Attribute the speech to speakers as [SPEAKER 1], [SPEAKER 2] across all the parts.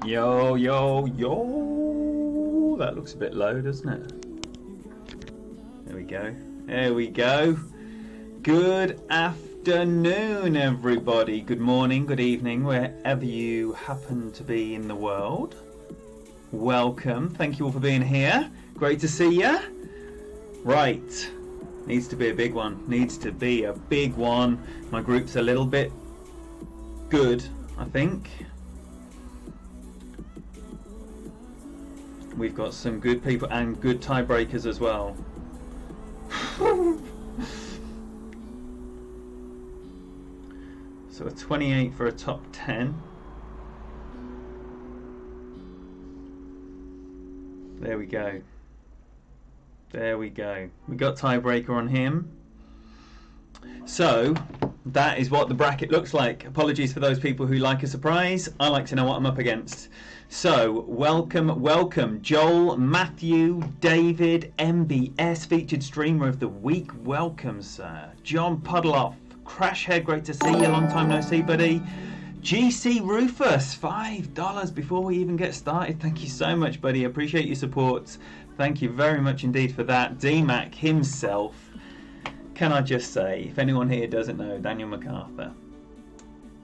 [SPEAKER 1] Yo, yo, yo. That looks a bit low, doesn't it? There we go. There we go. Good afternoon, everybody. Good morning, good evening, wherever you happen to be in the world. Welcome. Thank you all for being here. Great to see ya. Right. Needs to be a big one. Needs to be a big one. My group's a little bit good, I think. We've got some good people and good tiebreakers as well. So a 28 for a top 10. There we go. There we go. We got tiebreaker on him. So that is what the bracket looks like. Apologies for those people who like a surprise. I like to know what I'm up against. So welcome, welcome, Joel, Matthew, David, MBS, featured streamer of the week. Welcome, sir. John Puddleoff, Crashhead, great to see you. Long time no see, buddy. GC Rufus, $5 before we even get started. Thank you so much, buddy. Appreciate your support. Thank you very much indeed for that. DMAC himself. Can I just say, if anyone here doesn't know Daniel MacArthur,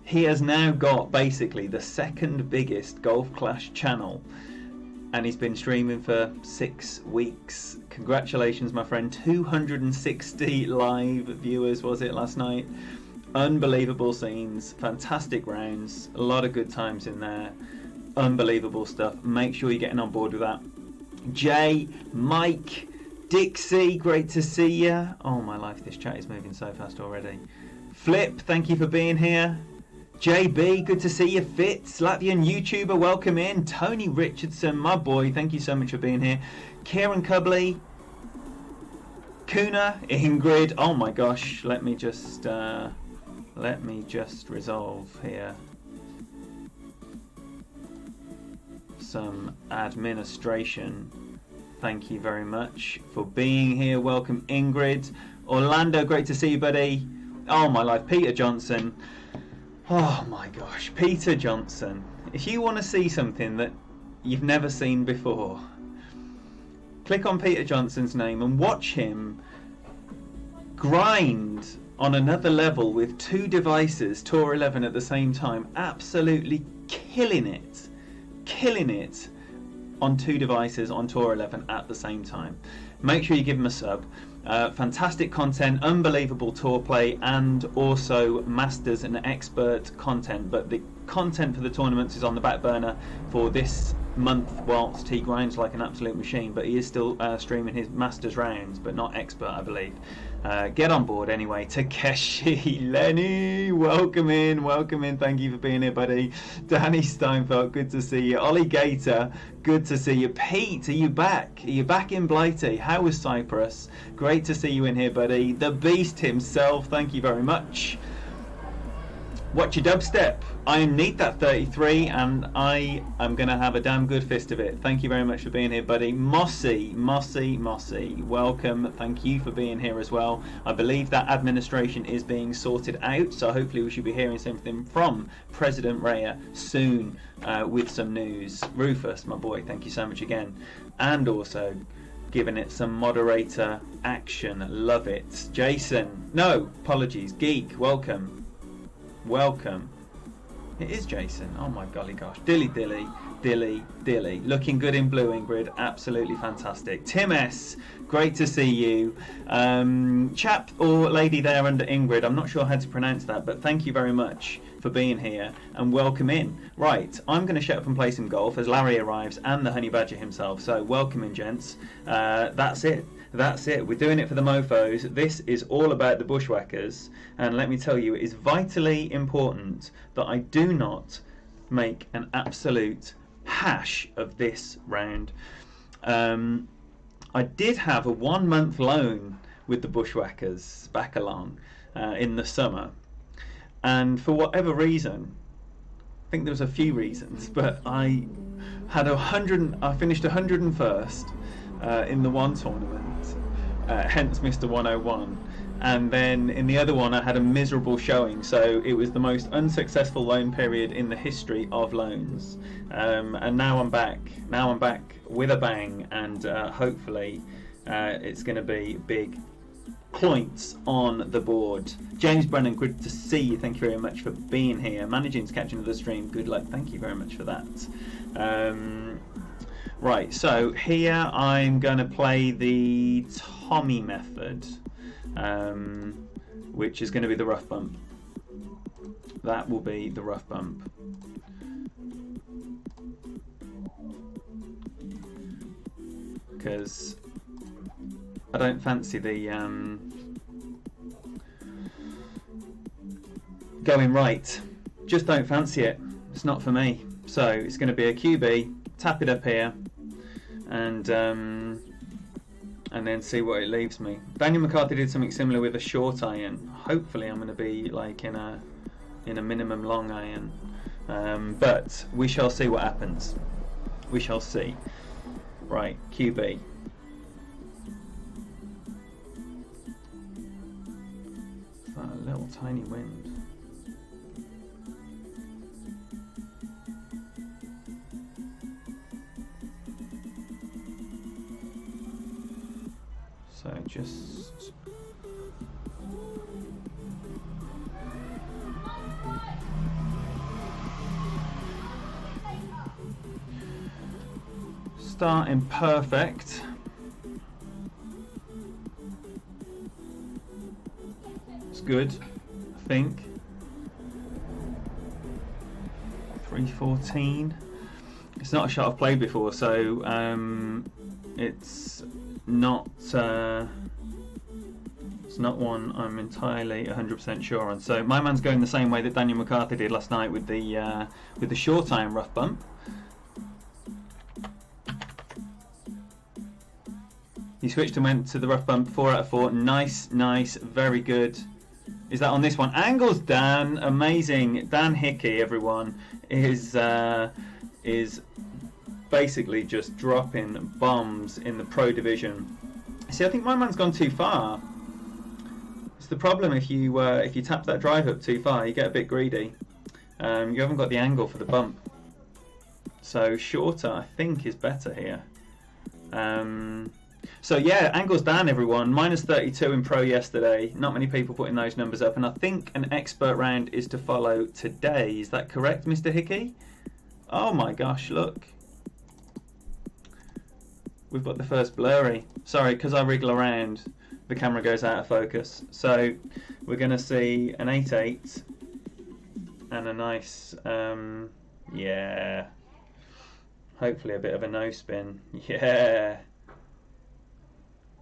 [SPEAKER 1] he has now got basically the second biggest Golf Clash channel, and he's been streaming for 6 weeks. Congratulations, my friend. 260 live viewers, was it, last night? Unbelievable scenes, fantastic rounds, a lot of good times in there, unbelievable stuff. Make sure you're getting on board with that. Jay, Mike, Dixie, great to see you. Oh my life, this chat is moving so fast already. Flip, thank you for being here. JB, good to see you. Fitz, Latvian YouTuber, welcome in. Tony Richardson, my boy, thank you so much for being here. Kieran Cubley, Kuna, Ingrid, oh my gosh, let me just resolve here some administration. Thank you very much for being here. Welcome, Ingrid. Orlando, great to see you, buddy. Oh my life, Peter Johnson. Oh my gosh, Peter Johnson. If you want to see something that you've never seen before, click on Peter Johnson's name and watch him grind on another level with 2 devices, Tour 11 at the same time. Absolutely killing it on 2 devices on Tour 11 at the same time. Make sure you give him a sub. Fantastic content, unbelievable tour play, and also masters and expert content. But the content for the tournaments is on the back burner for this month whilst he grinds like an absolute machine. But he is still streaming his masters rounds, but not expert, I believe. Get on board anyway. Takeshi, Lenny, welcome in, thank you for being here, buddy. Danny Steinfeld, good to see you. Ollie Gator, good to see you. Pete, are you back in Blighty? How was Cyprus? Great to see you in here, buddy. The Beast himself, thank you very much. Watch your dubstep. I need that 33 and I am going to have a damn good fist of it. Thank you very much for being here, buddy. Mossy, welcome. Thank you for being here as well. I believe that administration is being sorted out, so hopefully we should be hearing something from President Raya soon with some news. Rufus, my boy, thank you so much again. And also giving it some moderator action. Love it. Jason, no, apologies. Geek, welcome. It is Jason. Oh my golly gosh. Dilly. Looking good in blue, Ingrid. Absolutely fantastic. Tim S, great to see you. Chap or lady there under Ingrid, I'm not sure how to pronounce that, but thank you very much for being here and welcome in. Right, I'm going to shut up and play some golf as Larry arrives and the Honey Badger himself. So welcome in, gents. That's it. We're doing it for the mofos. This is all about the bushwhackers, and let me tell you, it is vitally important that I do not make an absolute hash of this round. I did have a 1-month loan with the bushwhackers back along in the summer, and for whatever reason, I think there was a few reasons, but I had I finished 101st in the one tournament, hence Mr. 101, and then in the other one I had a miserable showing. So it was the most unsuccessful loan period in the history of loans. And now I'm back. Now I'm back with a bang, and hopefully it's going to be big points on the board. James Brennan, good to see you. Thank you very much for being here. Managing to catch another stream. Good luck. Thank you very much for that. Right, so here I'm going to play the Tommy method, which is going to be the rough bump. That will be the rough bump. Because I don't fancy the going right. Just don't fancy it. It's not for me. So it's going to be a QB, tap it up here, and then see what it leaves me. Daniel McCarthy did something similar with a short iron. Hopefully I'm going to be like in a minimum long iron, but we shall see what happens. We shall see. Right, QB. That little tiny wind. So just starting perfect. It's good, I think. 314. It's not a shot I've played before, so it's not one I'm entirely 100% sure on. So my man's going the same way that Daniel McCarthy did last night with the short iron rough bump. He switched and went to the rough bump. 4 out of 4. Nice, nice, very good. Is that on this one? Angles Dan, amazing. Dan Hickey, everyone, is basically just dropping bombs in the pro division. See, I think my man's gone too far. It's the problem if you tap that drive up too far, you get a bit greedy. You haven't got the angle for the bump. So shorter, I think, is better here. So yeah, angles down, everyone. Minus 32 in pro yesterday. Not many people putting those numbers up, and I think an expert round is to follow today. Is that correct, Mr. Hickey? Oh my gosh, look. We've got the first blurry. Sorry, because I wriggle around, the camera goes out of focus. So we're going to see an 8-8 and a nice, yeah, hopefully a bit of a no spin. Yeah,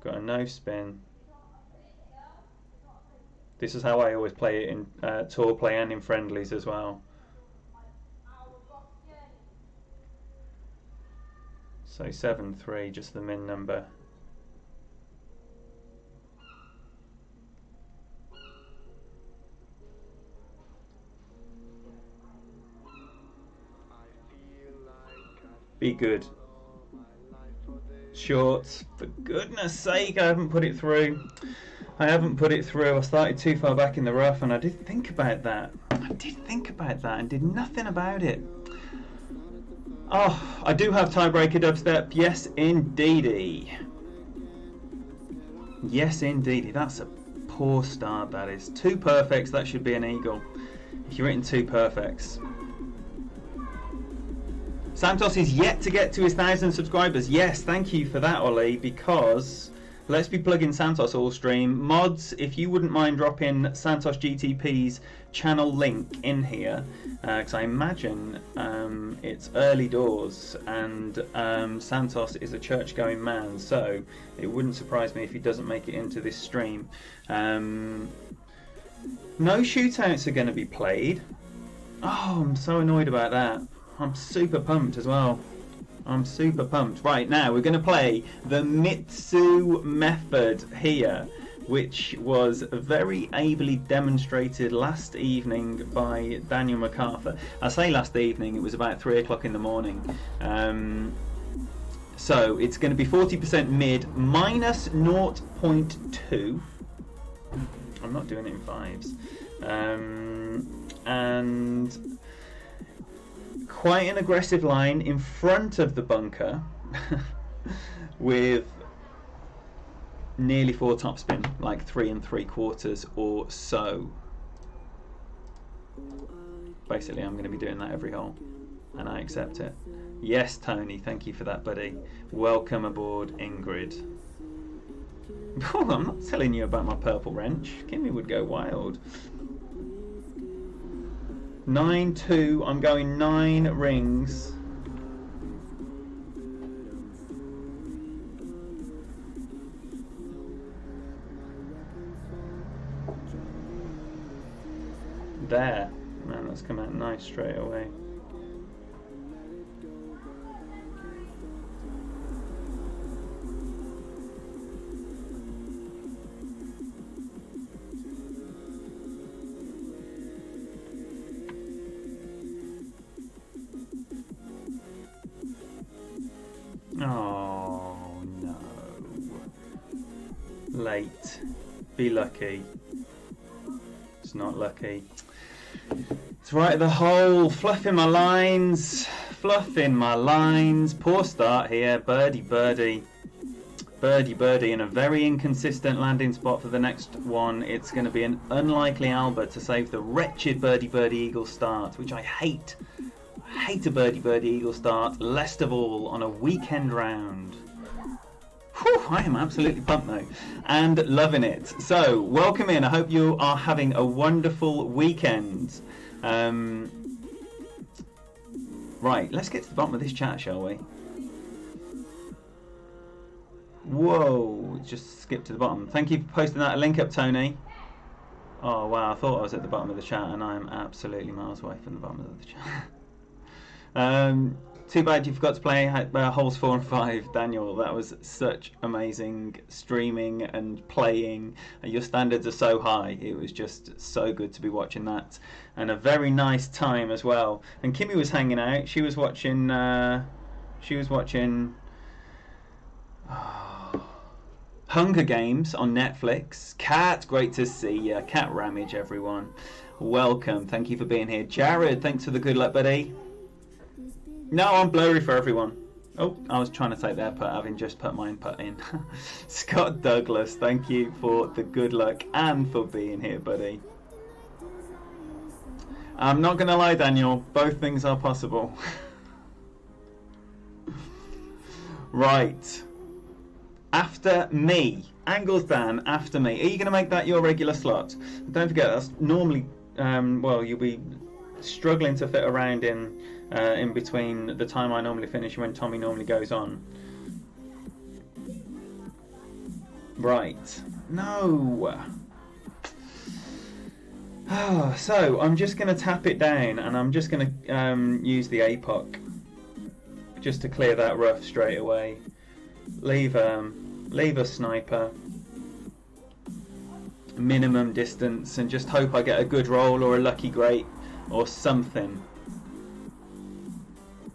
[SPEAKER 1] got a no spin. This is how I always play it in tour play and in friendlies as well. So 7-3, just the min number. Be good. Shorts, for goodness sake, I haven't put it through. I haven't put it through. I started too far back in the rough, and I did think about that. I did think about that and did nothing about it. Oh, I do have tiebreaker dubstep. Yes, indeedy. Yes, indeedy. That's a poor start, that is. 2 perfects, that should be an eagle. If you're hitting 2 perfects. Santos is yet to get to his 1,000 subscribers. Yes, thank you for that, Ollie, because let's be plugging Santos all stream. Mods, if you wouldn't mind dropping Santos GTP's channel link in here, because I imagine it's early doors, and Santos is a church-going man, so it wouldn't surprise me if he doesn't make it into this stream. No shootouts are going to be played. Oh, I'm so annoyed about that. I'm super pumped as well. I'm super pumped. Right, now we're going to play the Mitsu method here, which was very ably demonstrated last evening by Daniel MacArthur. I say last evening, it was about 3 o'clock in the morning. So it's going to be 40% mid, minus 0.2. I'm not doing it in fives. And quite an aggressive line in front of the bunker with nearly 4 topspin, like 3 3/4 or so. Basically, I'm going to be doing that every hole, and I accept it. Yes, Tony, thank you for that, buddy. Welcome aboard, Ingrid. Oh, I'm not telling you about my purple wrench. Kimmy would go wild. 9-2. I'm going 9 rings. There. Man, that's come out nice straight away. Oh no. Late. Be lucky. It's not lucky. It's right at the hole. Fluffing my lines. Fluffing my lines. Poor start here. Birdie, birdie. Birdie, birdie in a very inconsistent landing spot for the next one. It's going to be an unlikely Albert to save the wretched birdie, birdie, eagle start, which I hate. I hate a birdie, birdie, eagle start, least of all on a weekend round. Whew, I am absolutely pumped though, and loving it. So, welcome in. I hope you are having a wonderful weekend. Right, let's get to the bottom of this chat, shall we? Whoa, just skip to the bottom. Thank you for posting that link up, Tony. Oh wow, I thought I was at the bottom of the chat, and I am absolutely miles away from the bottom of the chat. Too bad you forgot to play holes 4 and 5, Daniel. That was such amazing streaming and playing. Your standards are so high. It was just so good to be watching that, and a very nice time as well. And Kimmy was hanging out. She was watching. Hunger Games on Netflix. Cat, great to see you. Cat Ramage, everyone. Welcome. Thank you for being here. Jared, thanks for the good luck, buddy. No, I'm blurry for everyone. Oh, I was trying to take their putt, having just put mine putt in. Scott Douglas, thank you for the good luck and for being here, buddy. I'm not going to lie, Daniel. Both things are possible. Right. After me. Angles Dan, after me. Are you going to make that your regular slot? Don't forget, that's normally, well, you'll be struggling to fit around in between the time I normally finish and when Tommy normally goes on. Right. No. So I'm just going to tap it down, and I'm just going to use the APOC just to clear that rough straight away. Leave a sniper, minimum distance, and just hope I get a good roll or a lucky great or something.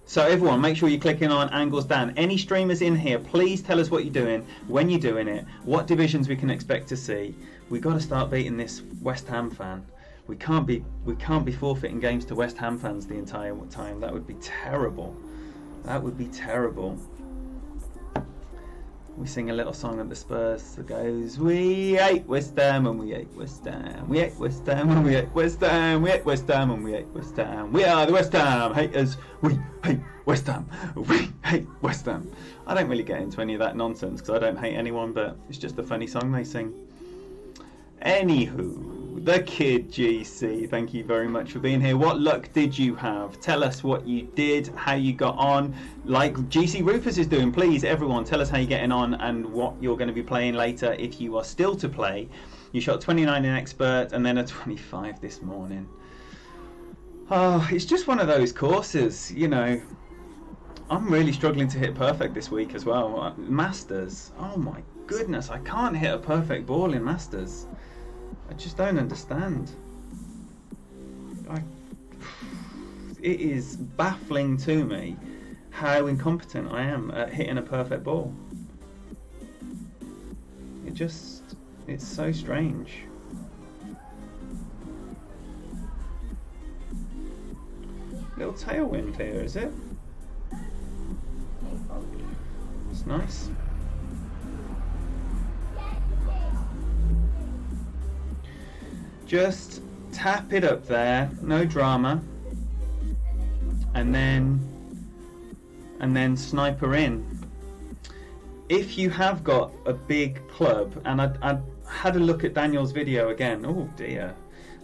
[SPEAKER 1] So everyone, make sure you're clicking on Angles Dan. Any streamers in here, please tell us what you're doing, when you're doing it, what divisions we can expect to see. We've got to start beating this West Ham fan. We can't be forfeiting games to West Ham fans the entire time. That would be terrible. That would be terrible. We sing a little song at the Spurs that goes, we hate West Ham and we hate West Ham. We hate West Ham and we hate West Ham. We hate West Ham and we hate West Ham. We are the West Ham haters. We hate West Ham. We hate West Ham. I don't really get into any of that nonsense because I don't hate anyone, but it's just a funny song they sing. Anywho, the Kid GC, thank you very much for being here. What luck did you have? Tell us what you did, how you got on. Like GC Rufus is doing, please, everyone, tell us how you're getting on and what you're going to be playing later if you are still to play. You shot 29 in Expert and then a 25 this morning. Oh, it's just one of those courses, you know. I'm really struggling to hit perfect this week as well. Masters, oh my goodness, I can't hit a perfect ball in Masters. I just don't understand. It is baffling to me how incompetent I am at hitting a perfect ball. It's so strange. little tailwind here, is it? It's nice. Just tap it up there, no drama, and then sniper in. If you have got a big club, and I had a look at Daniel's video again. Oh dear.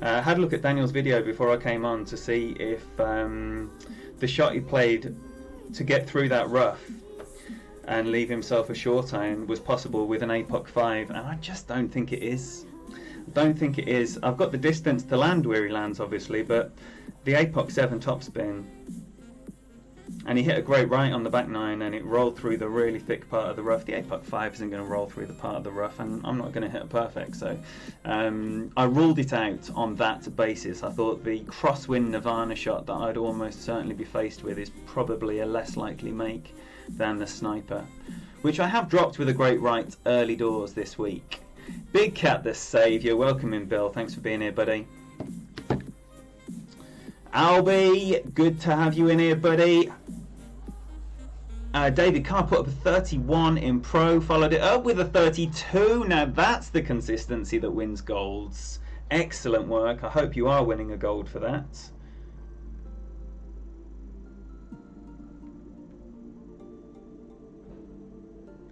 [SPEAKER 1] I had a look at Daniel's video before I came on to see if the shot he played to get through that rough and leave himself a short iron was possible with an APOC 5, and I just don't think it is. Don't think it is. I've got the distance to land where he lands, obviously, but the APOC 7 topspin, and he hit a great right on the back nine, and it rolled through the really thick part of the rough. The APOC 5 isn't going to roll through the part of the rough, and I'm not going to hit a perfect. So I ruled it out on that basis. I thought the crosswind Nirvana shot that I'd almost certainly be faced with is probably a less likely make than the sniper, which I have dropped with a great right early doors this week. Big Cat the Saviour, welcome in, Bill. Thanks for being here, buddy. Albie, good to have you in here, buddy. David Carr put up a 31 in pro, followed it up with a 32. Now that's the consistency that wins golds. Excellent work. I hope you are winning a gold for that.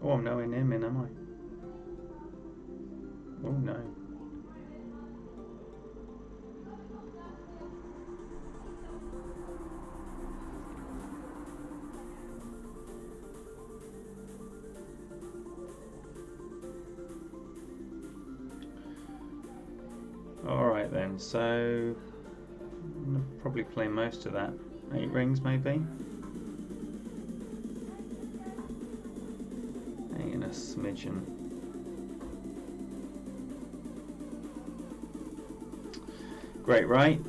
[SPEAKER 1] Oh, I'm nowhere near min, am I? Oh no. Alright then, so I'm going to probably play most of that. 8 rings maybe? 8 and a smidgen. Great, right?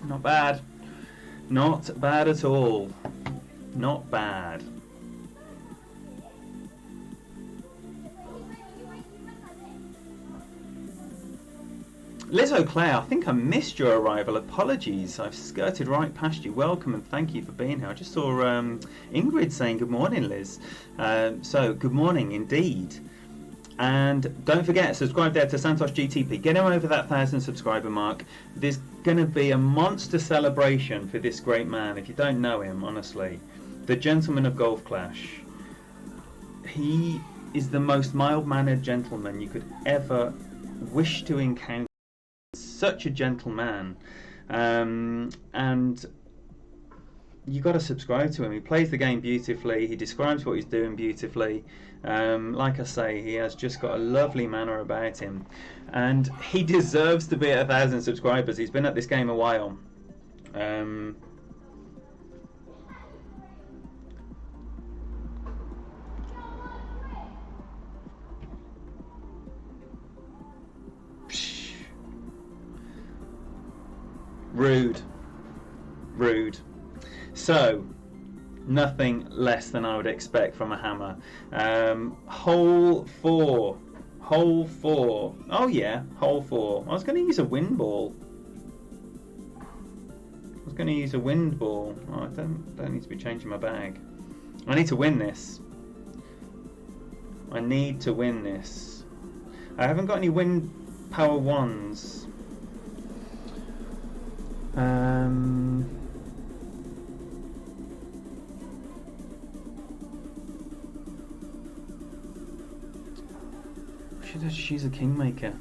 [SPEAKER 1] Not bad. Not bad at all. Not bad. Liz O'Clair, I think I missed your arrival. Apologies, I've skirted right past you. Welcome and thank you for being here. I just saw Ingrid saying good morning, Liz. So good morning indeed. And don't forget, subscribe there to Santos GTP. Get him over that 1,000 subscriber mark. There's going to be a monster celebration for this great man. If you don't know him, honestly, the gentleman of Golf Clash. He is the most mild-mannered gentleman you could ever wish to encounter. Such a gentleman, and you got to subscribe to him. He plays the game beautifully. He describes what he's doing beautifully. Like I say, he has just got a lovely manner about him, and he deserves to be at 1,000 subscribers. He's been at this game a while. Rude. Rude. So, nothing less than I would expect from a hammer. Hole 4. Hole 4. Oh yeah, hole 4. I was going to use a wind ball. Oh, I don't need to be changing my bag. I need to win this. I haven't got any wind power 1s. Should I just use a kingmaker?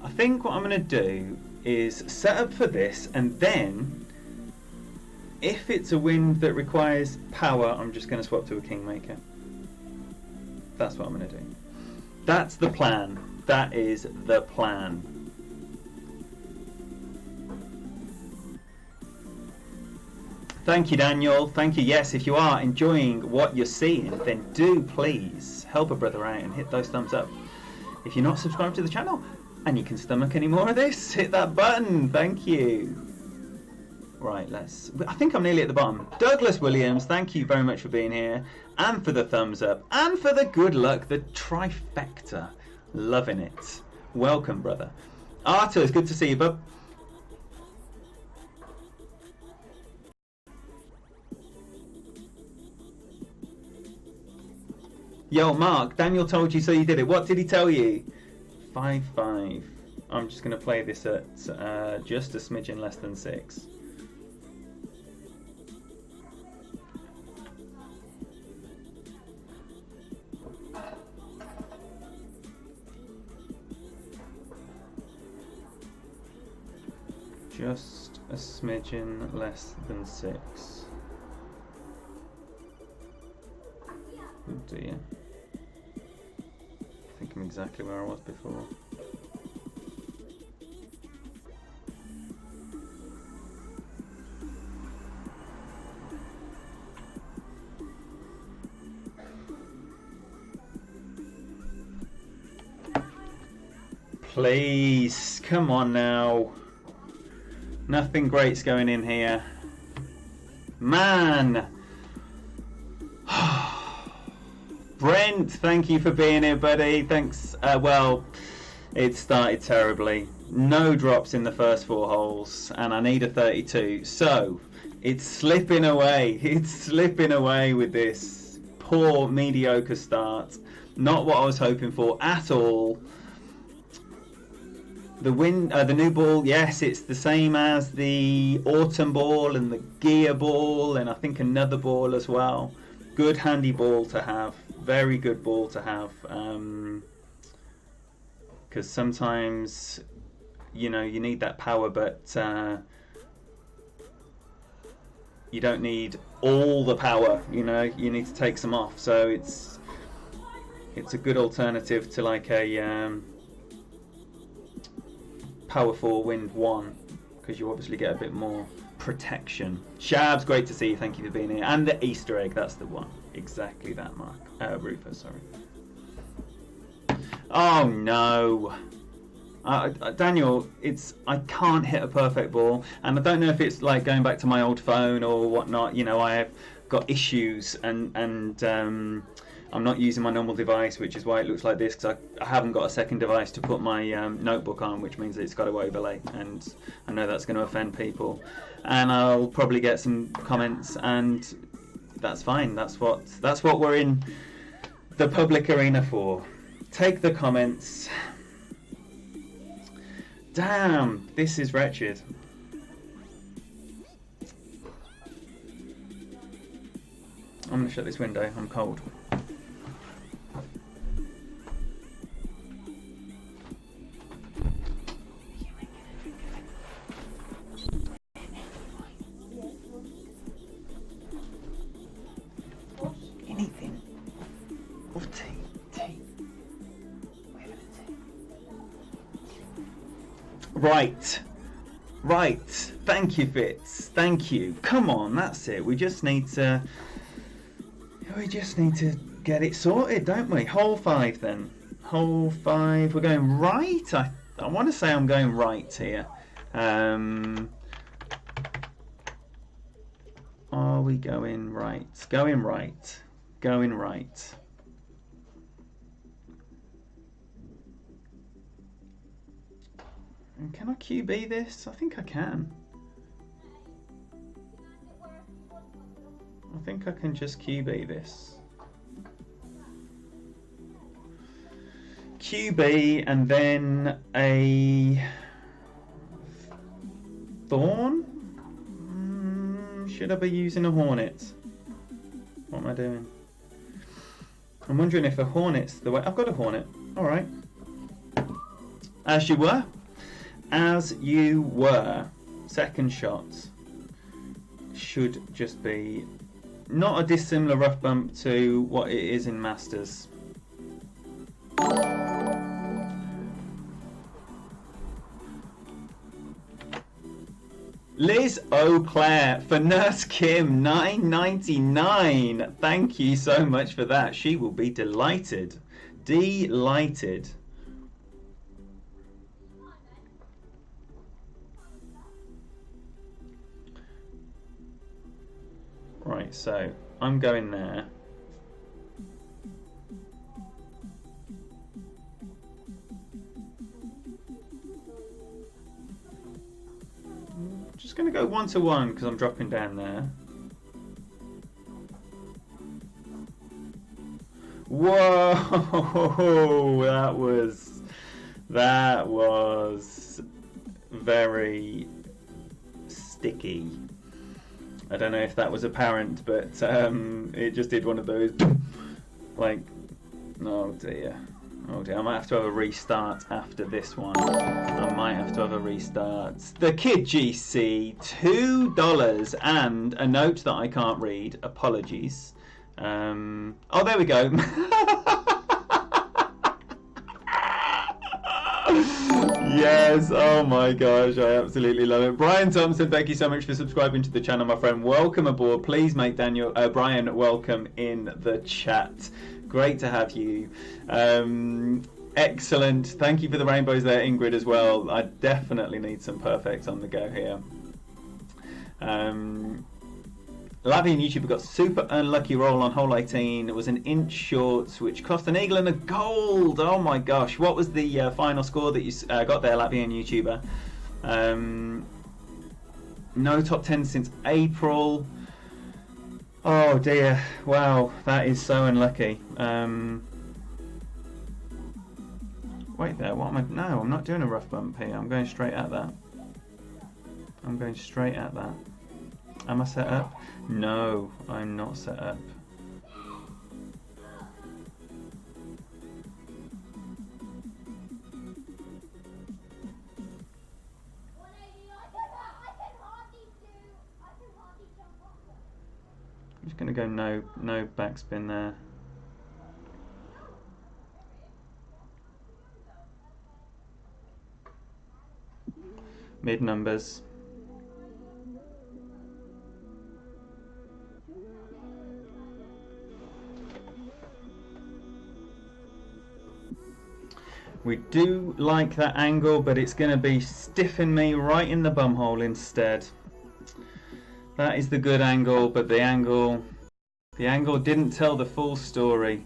[SPEAKER 1] I think what I'm going to do is set up for this, and then if it's a wind that requires power, I'm just going to swap to a kingmaker. That's what I'm going to do. That's the plan. That is the plan. Thank you, Daniel. Thank you. Yes, if you are enjoying what you're seeing, then do please help a brother out and hit those thumbs up. If you're not subscribed to the channel, And you can stomach any more of this, hit that button. Thank you. Right, I think I'm nearly at the bottom. Douglas Williams, thank you very much for being here, and for the thumbs up, and for the good luck, the trifecta. Loving it. Welcome, brother. Arthur, it's good to see you, bub. Yo, Mark, Daniel told you so you did it. What did he tell you? 5-5. I'm just going to play this at just a smidgen less than 6. Just a smidgen less than 6. Oh dear. I think I'm exactly where I was before. Please, come on now. Nothing great's going in here. Man! Brent, thank you for being here, buddy. Thanks. Well, it started terribly. No drops in the first 4 holes, and I need a 32. So, it's slipping away. It's slipping away with this poor, mediocre start. Not what I was hoping for at all. The new ball, yes, it's the same as the autumn ball and the gear ball, and I think another ball as well. Good handy ball to have, very good ball to have, because sometimes, you know, you need that power, but you don't need all the power. You know, you need to take some off. So it's a good alternative to like a Power 4 Wind 1, because you obviously get a bit more protection. Shabs, great to see you. Thank you for being here. And the Easter egg, that's the one. Exactly that, Mark. Rufus, sorry. Oh no. Daniel, I can't hit a perfect ball, and I don't know if it's like going back to my old phone or whatnot. You know, I have got issues, and I'm not using my normal device, which is why it looks like this, because I haven't got a second device to put my notebook on, which means it's got to overlay, and I know that's going to offend people, and I'll probably get some comments, and that's fine. That's what we're in the public arena for. Take the comments. Damn, this is wretched. I'm going to shut this window. I'm cold. Anything. Or tea. Tea. We're gonna tea. Right. Right. Thank you, Fitz. Thank you. Come on, that's it. We just need to get it sorted, don't we? Hole 5 then. Hole 5. We're going right. I want to say I'm going right here. Are we going right? Going right. Going right. And can I QB this? I think I can. I think I can just QB this. QB and then a Thorn? Should I be using a Hornet? What am I doing? I'm wondering if a Hornet's the way. I've got a Hornet. Alright. As you were. As you were. Second shot should just be not a dissimilar rough bump to what it is in Masters. Liz O'Clair for Nurse Kim, $9.99. Thank you so much for that. She will be delighted. Delighted. Right, so I'm going there. Just going to go 1 to 1 because I'm dropping down there. Whoa, that was very sticky. I don't know if that was apparent, but it just did one of those like, oh dear. Oh dear, I might have to have a restart after this one. I might have to have a restart. The Kid GC, $2 and a note that I can't read. Apologies. Oh, there we go. Yes, oh my gosh, I absolutely love it. Brian Thompson, thank you so much for subscribing to the channel, my friend. Welcome aboard. Please make Brian welcome in the chat. Great to have you. Excellent. Thank you for the rainbows there, Ingrid, as well. I definitely need some perfects on the go here. Lavian YouTuber got super unlucky roll on hole 18. It was an inch short, which cost an eagle and a gold. Oh my gosh. What was the final score that you got there, Lavian YouTuber? No top 10 since April. Oh dear. Wow, that is so unlucky. Wait there, what am I? No, I'm not doing a rough bump here. I'm going straight at that. I'm going straight at that. Am I set up? No, I'm not set up. I'm just going to go no backspin there. Mid numbers. We do like that angle, but it's going to be stiffing me right in the bum hole instead. That is the good angle, but the angle didn't tell the full story.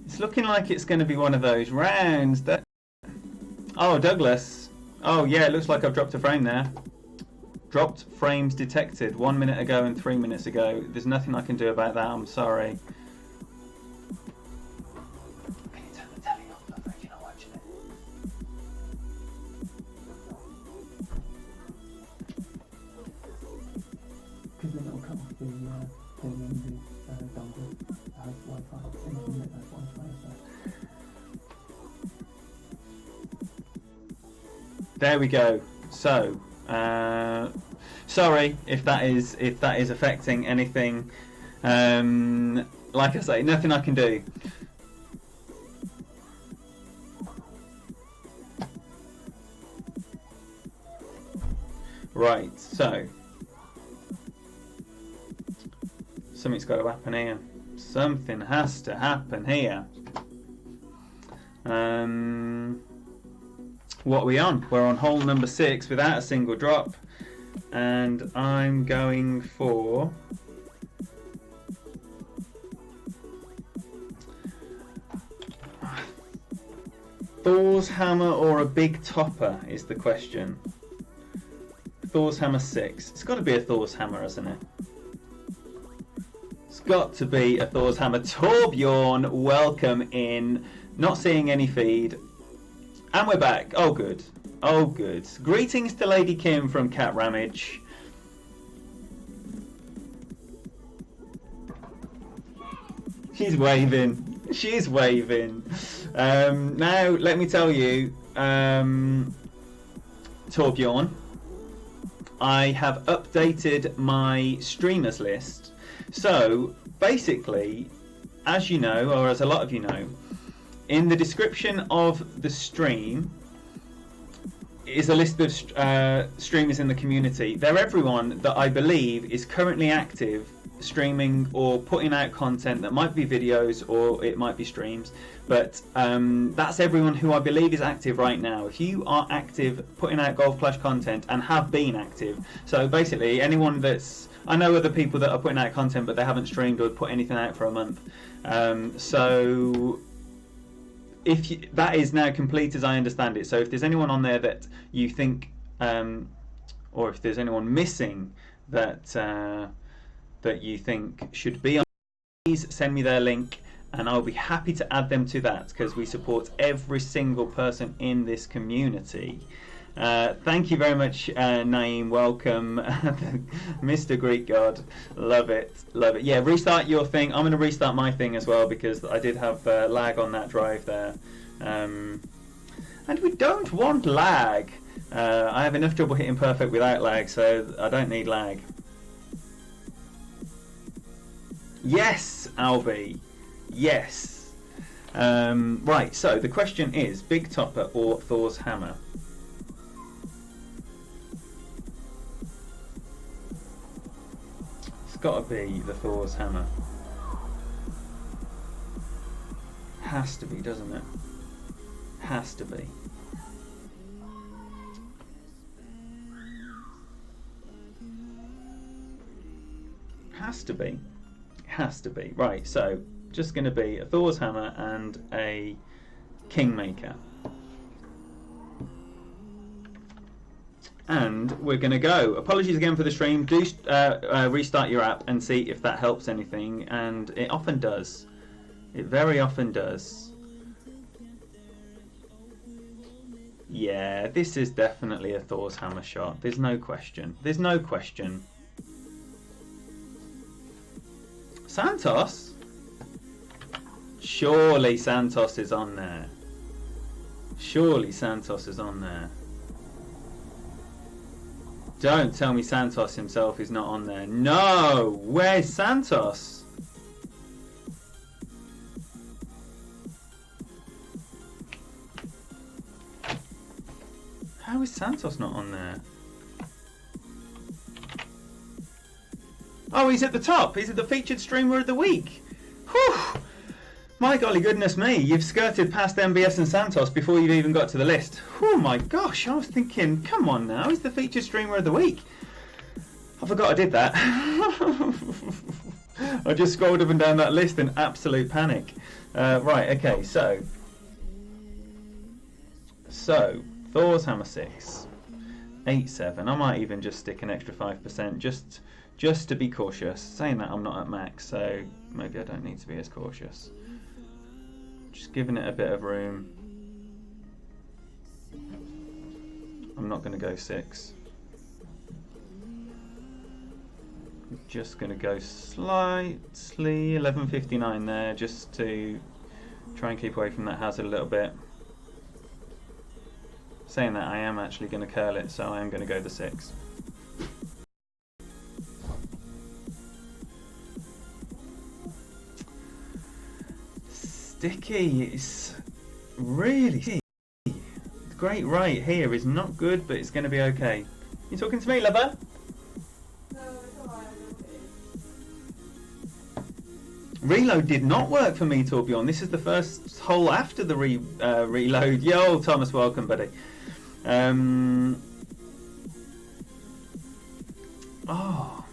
[SPEAKER 1] It's looking like it's going to be one of those rounds that... Oh, Douglas. Oh yeah, it looks like I've dropped a frame there. Dropped frames detected 1 minute ago and 3 minutes ago. There's nothing I can do about that, I'm sorry. There we go. So, sorry if that is affecting anything. Like I say, nothing I can do. Right. So, something's got to happen here. Something has to happen here. What are we on? We're on hole number 6 without a single drop, and I'm going for Thor's hammer or a big topper is the question. Thor's hammer 6. It's got to be a Thor's hammer, hasn't it? It's got to be a Thor's hammer. Torbjorn, welcome in. Not seeing any feed. And we're back. Oh good. Oh good. Greetings to Lady Kim from Cat Ramage. She's waving. She's waving. Now let me tell you, Torbjorn, I have updated my streamers list. So basically, as you know, or as a lot of you know, in the description of the stream is a list of streamers in the community. They're everyone that I believe is currently active streaming or putting out content that might be videos or it might be streams, but that's everyone who I believe is active right now. If you are active putting out Golf Clash content and have been active, so basically anyone that's, I know other people that are putting out content but they haven't streamed or put anything out for a month, so if you, that is now complete as I understand it. So if there's anyone on there that you think or if there's anyone missing that that you think should be on, please send me their link and I'll be happy to add them to that, because we support every single person in this community. Thank you very much, Naeem. Welcome, Mr. Greek God. Love it, love it. Yeah, restart your thing. I'm going to restart my thing as well because I did have lag on that drive there, and we don't want lag. I have enough trouble hitting perfect without lag, so I don't need lag. Yes, Albie. Yes. Right, so the question is, Big Topper or Thor's Hammer? It's got to be the Thor's Hammer. Has to be, doesn't it? Has to be. Has to be. Has to be. Right, so just going to be a Thor's Hammer and a Kingmaker. And we're going to go. Apologies again for the stream. Do restart your app and see if that helps anything. And it often does. It very often does. Yeah, this is definitely a Thor's Hammer shot. There's no question. There's no question. Santos? Surely Santos is on there. Surely Santos is on there. Don't tell me Santos himself is not on there. No! Where's Santos? How is Santos not on there? Oh, he's at the top. He's at the featured streamer of the week. Whew! My golly goodness me, you've skirted past MBS and Santos before you've even got to the list. Oh my gosh, I was thinking, come on now, he's the featured streamer of the week. I forgot I did that. I just scrolled up and down that list in absolute panic. Right, okay, so Thor's Hammer 6, 8-7. I might even just stick an extra 5% just to be cautious. Saying that, I'm not at max, so maybe I don't need to be as cautious. Just giving it a bit of room. I'm not going to go 6. I'm just going to go slightly 11.59 there, just to try and keep away from that hazard a little bit. Saying that, I am actually going to curl it, so I am going to go the 6. Sticky, it's really sticky. The great right here is not good, but it's going to be okay. You talking to me, lover?
[SPEAKER 2] No, it's alright,
[SPEAKER 1] Reload did not work for me, Torbjorn. This is the first hole after the reload. Yo, Thomas, welcome, buddy. Oh,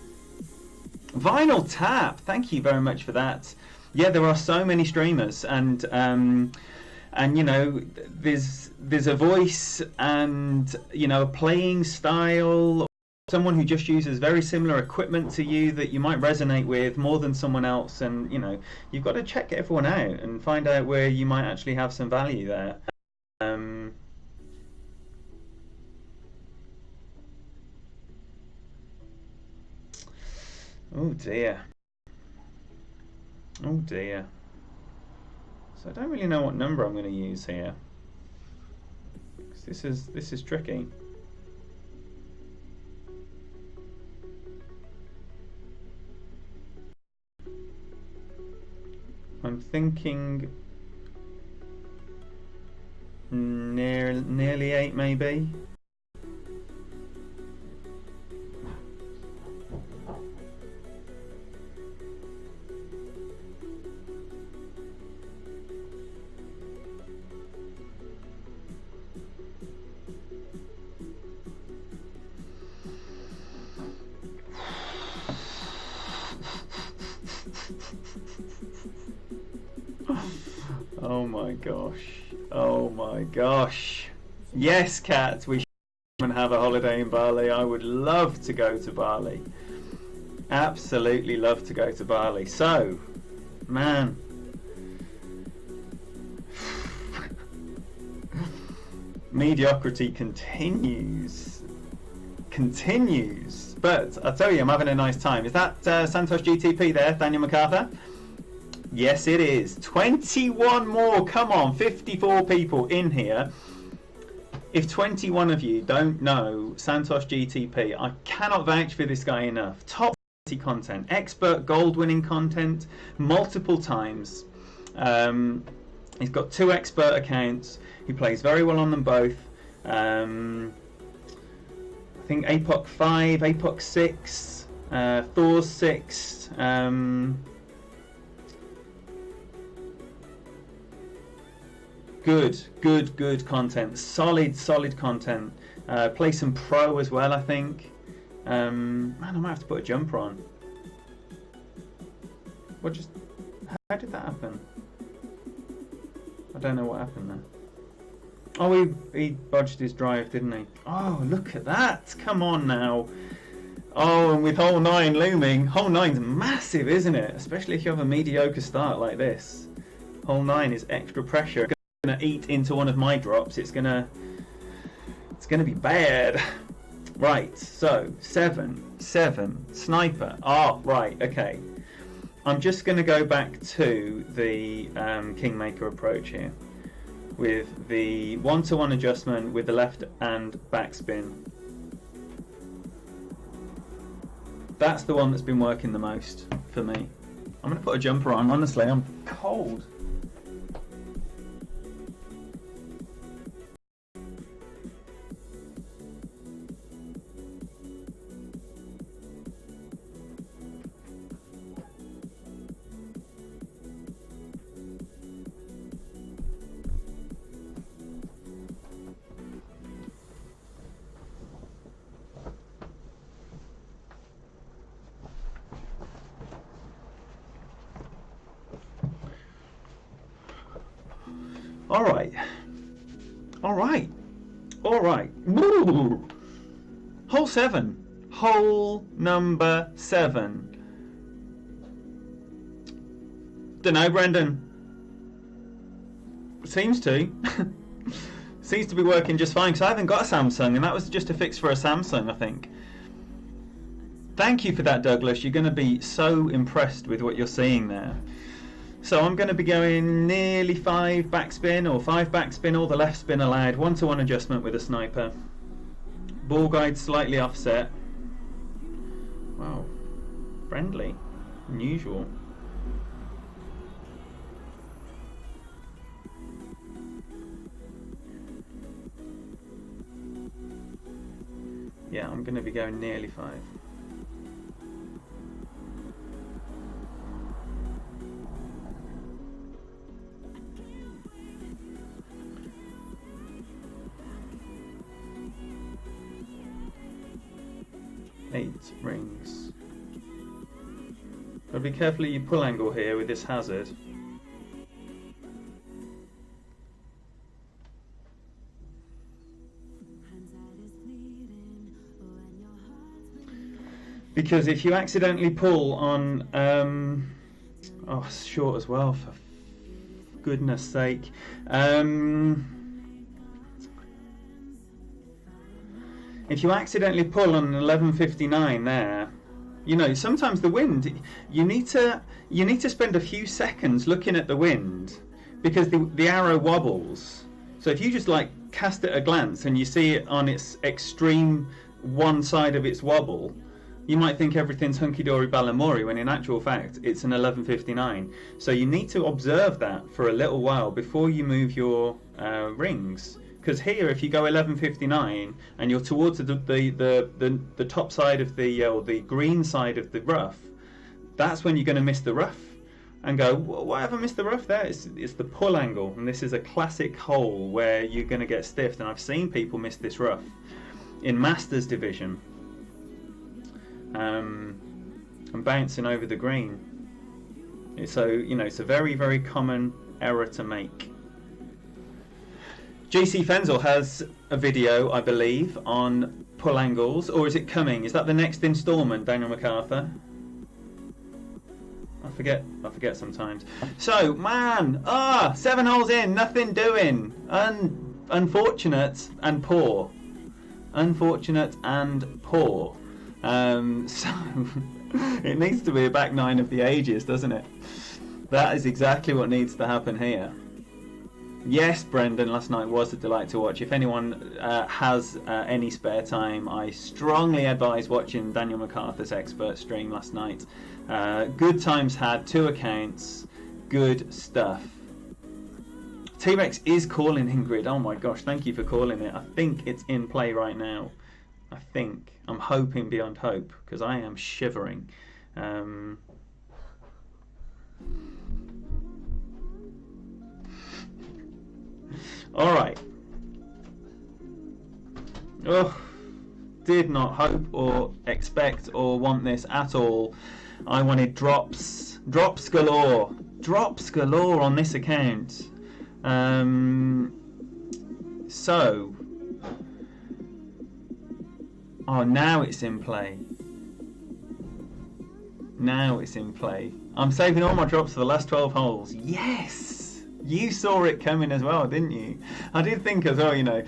[SPEAKER 1] Vinyl Tap, thank you very much for that. Yeah, there are so many streamers, and you know, there's a voice and, you know, a playing style. Someone who just uses very similar equipment to you that you might resonate with more than someone else, and you know, you've got to check everyone out and find out where you might actually have some value there. Oh dear. Oh dear. So I don't really know what number I'm going to use here, 'cause this is tricky. I'm thinking nearly 8 maybe. Oh my gosh. Oh my gosh. Yes, Kat, we should have a holiday in Bali. I would love to go to Bali. Absolutely love to go to Bali. So, man. Mediocrity continues. But I'll tell you, I'm having a nice time. Is that Santos GTP there, Daniel MacArthur? Yes, it is. 21 more. Come on, 54 people in here. If 21 of you don't know Santos GTP, I cannot vouch for this guy enough. Top quality content, expert gold winning content, multiple times. He's got 2 expert accounts. He plays very well on them both. I think APOC 5, APOC 6, Thor's 6. Good content. Solid content. Play some pro as well, I think. Man, I might have to put a jumper on. How did that happen? I don't know what happened there. Oh, he bodged his drive, didn't he? Oh, look at that. Come on now. Oh, and with hole 9 looming. Hole 9's massive, isn't it? Especially if you have a mediocre start like this. Hole 9 is extra pressure. Going to eat into one of my drops. It's gonna be bad. Right, so 7 sniper. Oh, right, okay. I'm just going to go back to the Kingmaker approach here with the 1-to-1 adjustment with the left and backspin. That's the one that's been working the most for me. I'm going to put a jumper on. Honestly, I'm cold. All right. Woo. Hole 7. Hole number 7. Dunno, Brendan. Seems to. Seems to be working just fine, because I haven't got a Samsung, and that was just a fix for a Samsung, I think. Thank you for that, Douglas. You're going to be so impressed with what you're seeing there. So I'm going to be going nearly 5 backspin or 5 backspin, all the left spin allowed, 1-to-1 adjustment with a sniper. Ball guide slightly offset. Wow, friendly, unusual. Yeah, I'm going to be going nearly 5. Rings. But be careful of your pull angle here with this hazard. Because if you accidentally pull on oh, short as well, for goodness sake. If you accidentally pull on an 1159 there, you know, sometimes the wind, you need to spend a few seconds looking at the wind, because the arrow wobbles. So if you just like cast it a glance and you see it on its extreme one side of its wobble, you might think everything's hunky-dory Balamori, when in actual fact it's an 1159. So you need to observe that for a little while before you move your rings. Because here, if you go 1159 and you're towards the top side of or the green side of the rough, that's when you're going to miss the rough and go, why have I missed the rough there? It's the pull angle, and this is a classic hole where you're going to get stiffed. And I've seen people miss this rough in Masters Division, and bouncing over the green. So, you know, it's a very, very common error to make. JC Fenzel has a video, I believe, on pull angles, or is it coming? Is that the next instalment, Daniel MacArthur? I forget sometimes. So, man, 7 holes in, nothing doing. Unfortunate and poor. Unfortunate and poor. So, it needs to be a back nine of the ages, doesn't it? That is exactly what needs to happen here. Yes, Brendan, last night was a delight to watch. If anyone has any spare time, I strongly advise watching Daniel MacArthur's expert stream last night. Good times had, 2 accounts, good stuff. T-Rex is calling Ingrid. Oh my gosh, thank you for calling it. I think it's in play right now. I think. I'm hoping beyond hope, because I am shivering. Alright. Oh, did not hope or expect or want this at all. I wanted drops. Drops galore. Drops galore on this account. So. Oh, now it's in play. Now it's in play. I'm saving all my drops for the last 12 holes. Yes! You saw it coming as well, didn't you? I did think as well, you know,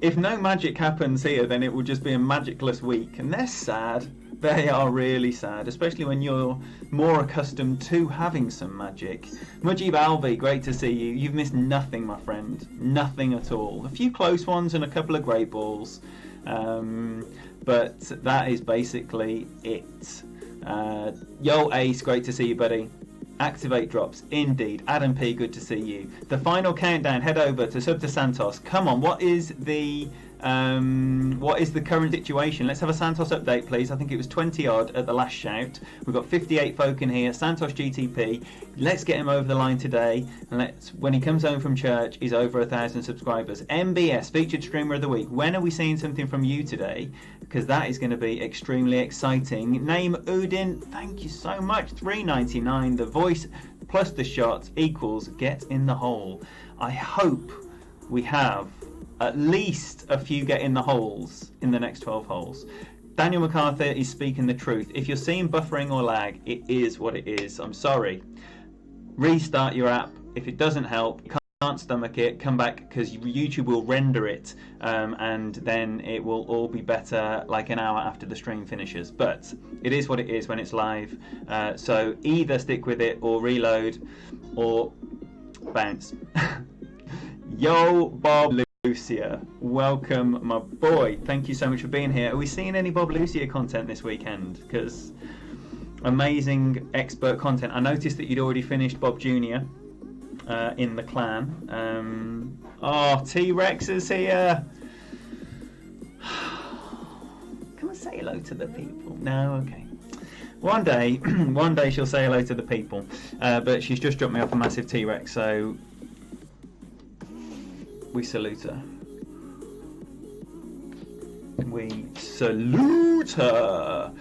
[SPEAKER 1] if no magic happens here, then it will just be a magicless week. And they're sad. They are really sad, especially when you're more accustomed to having some magic. Mujib Alvi, great to see you. You've missed nothing, my friend. Nothing at all. A few close ones and a couple of great balls. But that is basically it. Yo Ace, great to see you, buddy. Activate drops, indeed. Adam P, good to see you. The final countdown, head over to Sub to Santos. Come on, what is the current situation? Let's have a Santos update, please. I think it was 20 odd at the last shout. We've got 58 folk in here. Santos GTP. Let's get him over the line today. And when he comes home from church, he's over 1,000 subscribers. MBS, featured streamer of the week. When are we seeing something from you today? Because that is going to be extremely exciting. Name Udin, thank you so much. $3.99. The voice plus the shots equals get in the hole. I hope we have at least a few get in the holes in the next 12 holes. Daniel MacArthur is speaking the truth. If you're seeing buffering or lag, it is what it is. I'm sorry. Restart your app. If it doesn't help, you can't stomach it, come back, because YouTube will render it, and then it will all be better like an hour after the stream finishes. But it is what it is when it's live. So either stick with it or reload or bounce. Yo, Bob Lucia, welcome, my boy. Thank you so much for being here. Are we seeing any Bob Lucia content this weekend? Because amazing expert content. I noticed that you'd already finished Bob Jr. In the clan. Oh, T-Rex is here. Come and say hello to the people. No, okay. One day she'll say hello to the people. But she's just dropped me off a massive T-Rex, so we salute her. We salute her.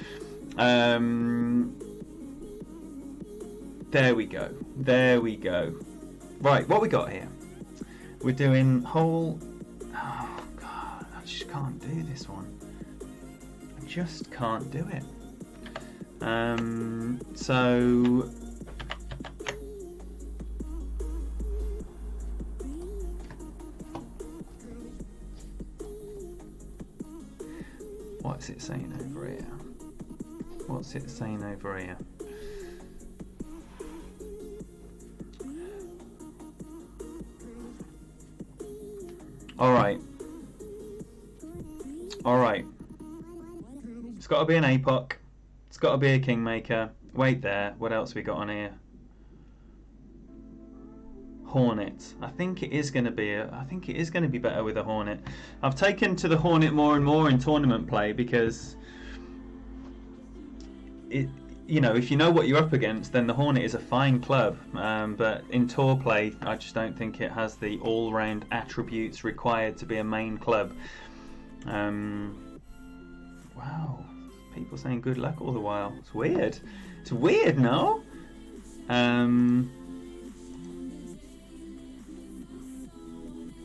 [SPEAKER 1] There we go. There we go. Right, what we got here? We're doing whole... Oh, God. I just can't do this one. I just can't do it. So... What's it saying over here? What's it saying over here? Alright. Alright. It's got to be an APOC. It's got to be a Kingmaker. Wait there. What else we got on here? Hornet. I think it is going to be better with a Hornet. I've taken to the Hornet more and more in tournament play because it, you know, if you know what you're up against, then the Hornet is a fine club. But in tour play, I just don't think it has the all-round attributes required to be a main club. Wow, people saying good luck all the while. It's weird. It's weird, no?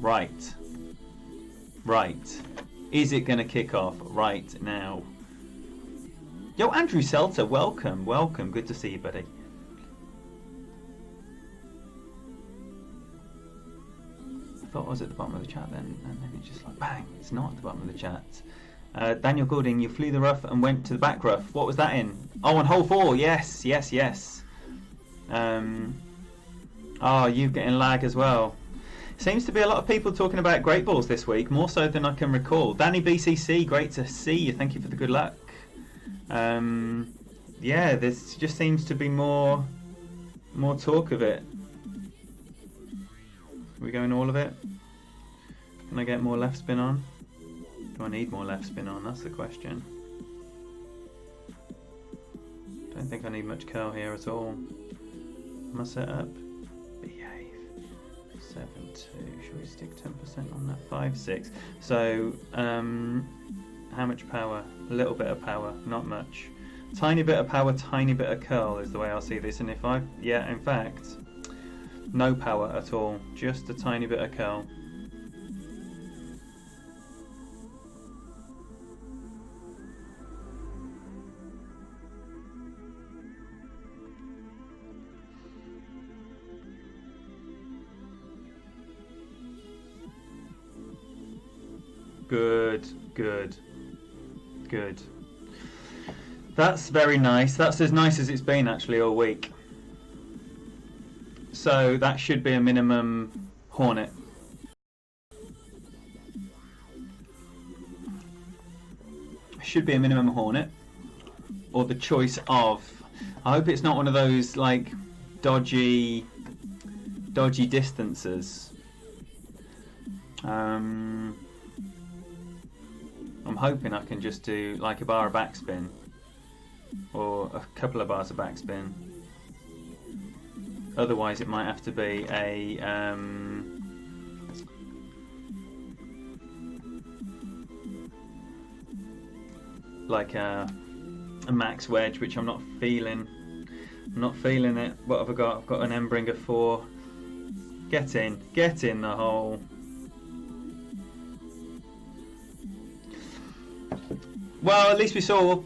[SPEAKER 1] Right. Right. Is it going to kick off right now? Yo, Andrew Seltzer, welcome, welcome. Good to see you, buddy. I thought I was at the bottom of the chat then, and then it's just like, bang, it's not at the bottom of the chat. Daniel Goulding, you flew the rough and went to the back rough. What was that in? Oh, on hole 4, yes, yes, yes. Oh, you getting lag as well. Seems to be a lot of people talking about great balls this week, more so than I can recall. Danny BCC, great to see you. Thank you for the good luck. Yeah, there just seems to be more talk of it. Are we going all of it? Can I get more left spin on? Do I need more left spin on? That's the question. Don't think I need much curl here at all. Am I set up? Behave. 7-2. Should we stick 10% on that? 5-6. So, how much power? A little bit of power, not much. Tiny bit of power, tiny bit of curl is the way I see this. And if yeah, in fact, no power at all, just a tiny bit of curl. Good, good, good. That's very nice. That's as nice as it's been actually all week. So that should be a minimum Hornet. Should be a minimum Hornet. Or the choice of... I hope it's not one of those like dodgy distances. I'm hoping I can just do like a bar of backspin. Or a couple of bars of backspin. Otherwise it might have to be a like a max wedge, which I'm not feeling. I'm not feeling it. What have I got? I've got an Embringer 4. Get in the hole. Well, at least we saw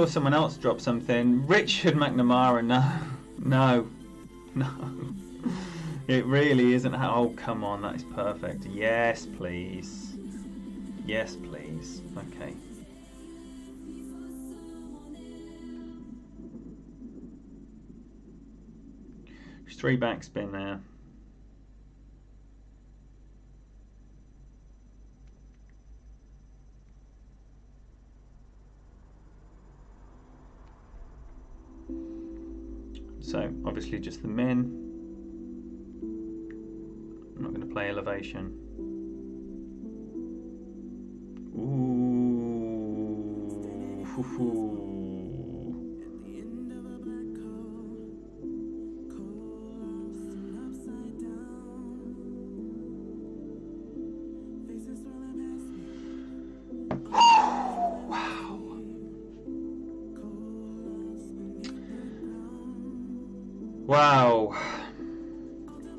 [SPEAKER 1] someone else drop something. Richard McNamara, no. It really isn't. Oh, come on, that is perfect. Yes, please. Yes, please. Okay. There's 3 backspin there. So obviously just the min. I'm not going to play elevation. Ooh. Hoo -hoo.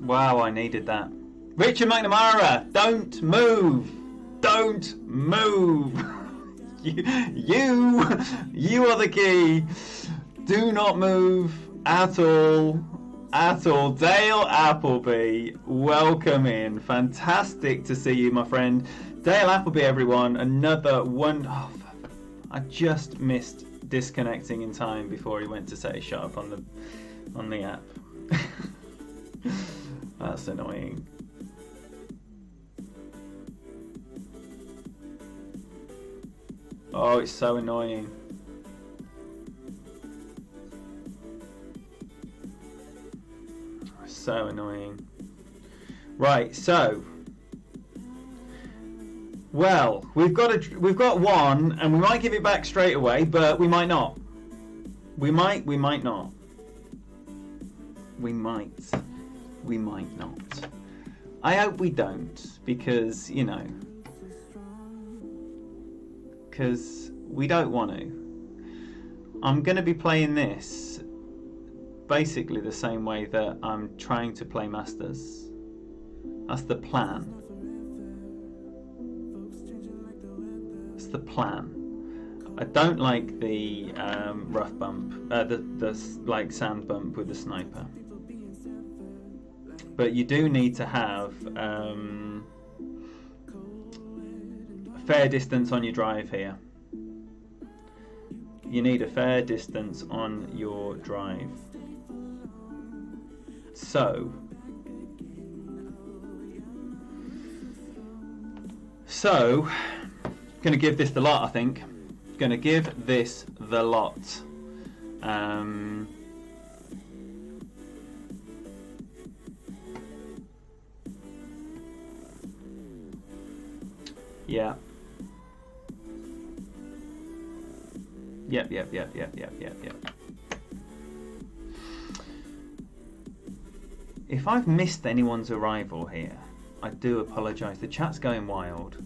[SPEAKER 1] Wow, I needed that. Richard McNamara, don't move. Don't move. you are the key. Do not move at all. At all. Dale Appleby, welcome in. Fantastic to see you, my friend. Dale Appleby, everyone. Another one. Oh, I just missed disconnecting in time before he went to set his shot up on the app. That's annoying. Oh, it's so annoying. So annoying. Right, so well, we've got one, and we might give it back straight away, but we might not. We might not. We might not. I hope we don't, because, you know, because we don't want to. I'm going to be playing this basically the same way that I'm trying to play Masters. That's the plan. the plan. I don't like the rough bump, the like sand bump with the sniper. But you do need to have a fair distance on your drive here. You need a fair distance on your drive. So going to give this the lot, I think. Going to give this the lot. Yeah. Yep. If I've missed anyone's arrival here, I do apologise. The chat's going wild.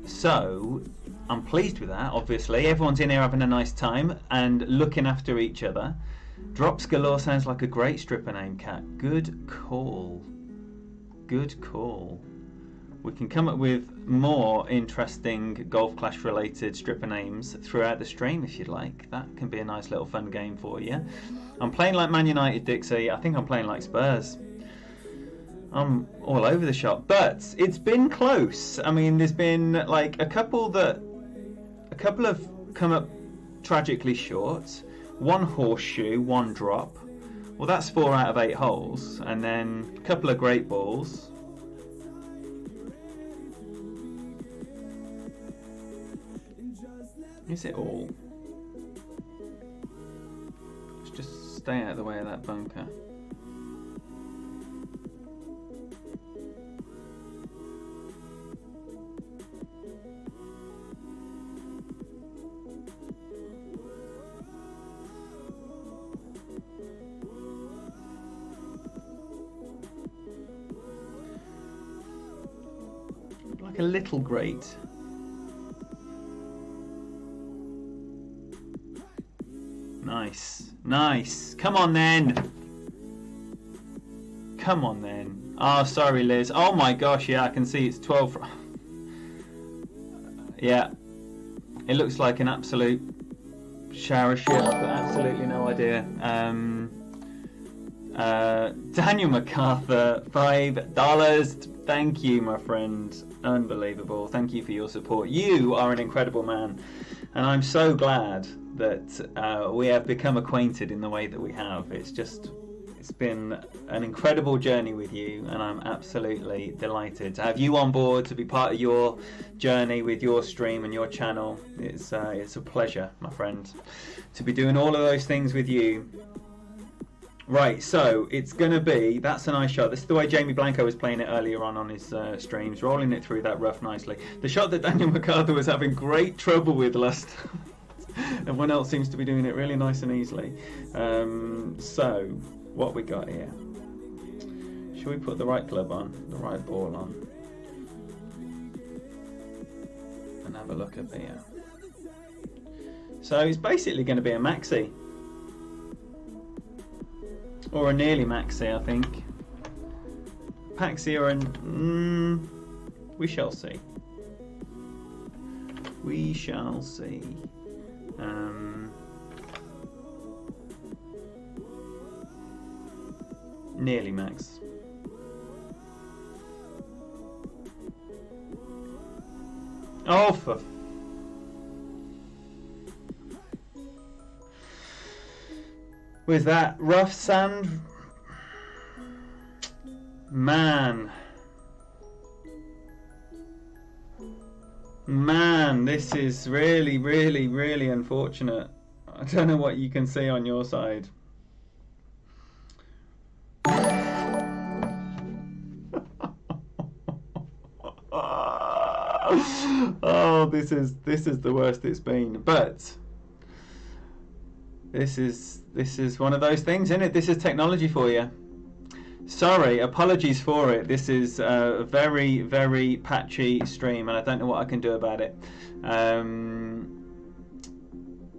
[SPEAKER 1] So I'm pleased with that, obviously. Everyone's in here having a nice time and looking after each other. Drops Galore sounds like a great stripper name, Cat. Good call. Good call. We can come up with more interesting Golf Clash related stripper names throughout the stream if you'd like. That can be a nice little fun game for you. I'm playing like Man United, Dixie. I think I'm playing like Spurs. I'm all over the shop, but it's been close. I mean, there's been like a couple have come up tragically short. One horseshoe, one drop. Well, that's 4 out of 8 holes, and then a couple of great balls. Is it all? Let's just stay out of the way of that bunker. Like a little grate. Nice. Come on then. Oh, sorry, Liz. Oh my gosh, yeah, I can see it's 12. Yeah. It looks like an absolute shower ship. I've got absolutely no idea. Daniel MacArthur, $5. Thank you, my friend. Unbelievable. Thank you for your support. You are an incredible man. And I'm so glad that we have become acquainted in the way that we have. It's been an incredible journey with you, and I'm absolutely delighted to have you on board, to be part of your journey with your stream and your channel. It's a pleasure, my friend, to be doing all of those things with you. Right, so it's going to be, that's a nice shot. This is the way Jamie Blanco was playing it earlier on his streams, rolling it through that rough nicely. The shot that Daniel MacArthur was having great trouble with last time. Everyone else seems to be doing it really nice and easily. So, what we got here? Should we put the right club on, the right ball on, and have a look at here? So it's basically going to be a maxi, or a nearly maxi, I think. Paxi or we shall see. We shall see. Nearly max. Oh, for with that rough sand, man, this is really unfortunate. I don't know what you can see on your side. Oh, this is the worst it's been. But this is one of those things, isn't it? This is technology for you. Sorry, apologies for it. This is a very patchy stream, and I don't know what I can do about it.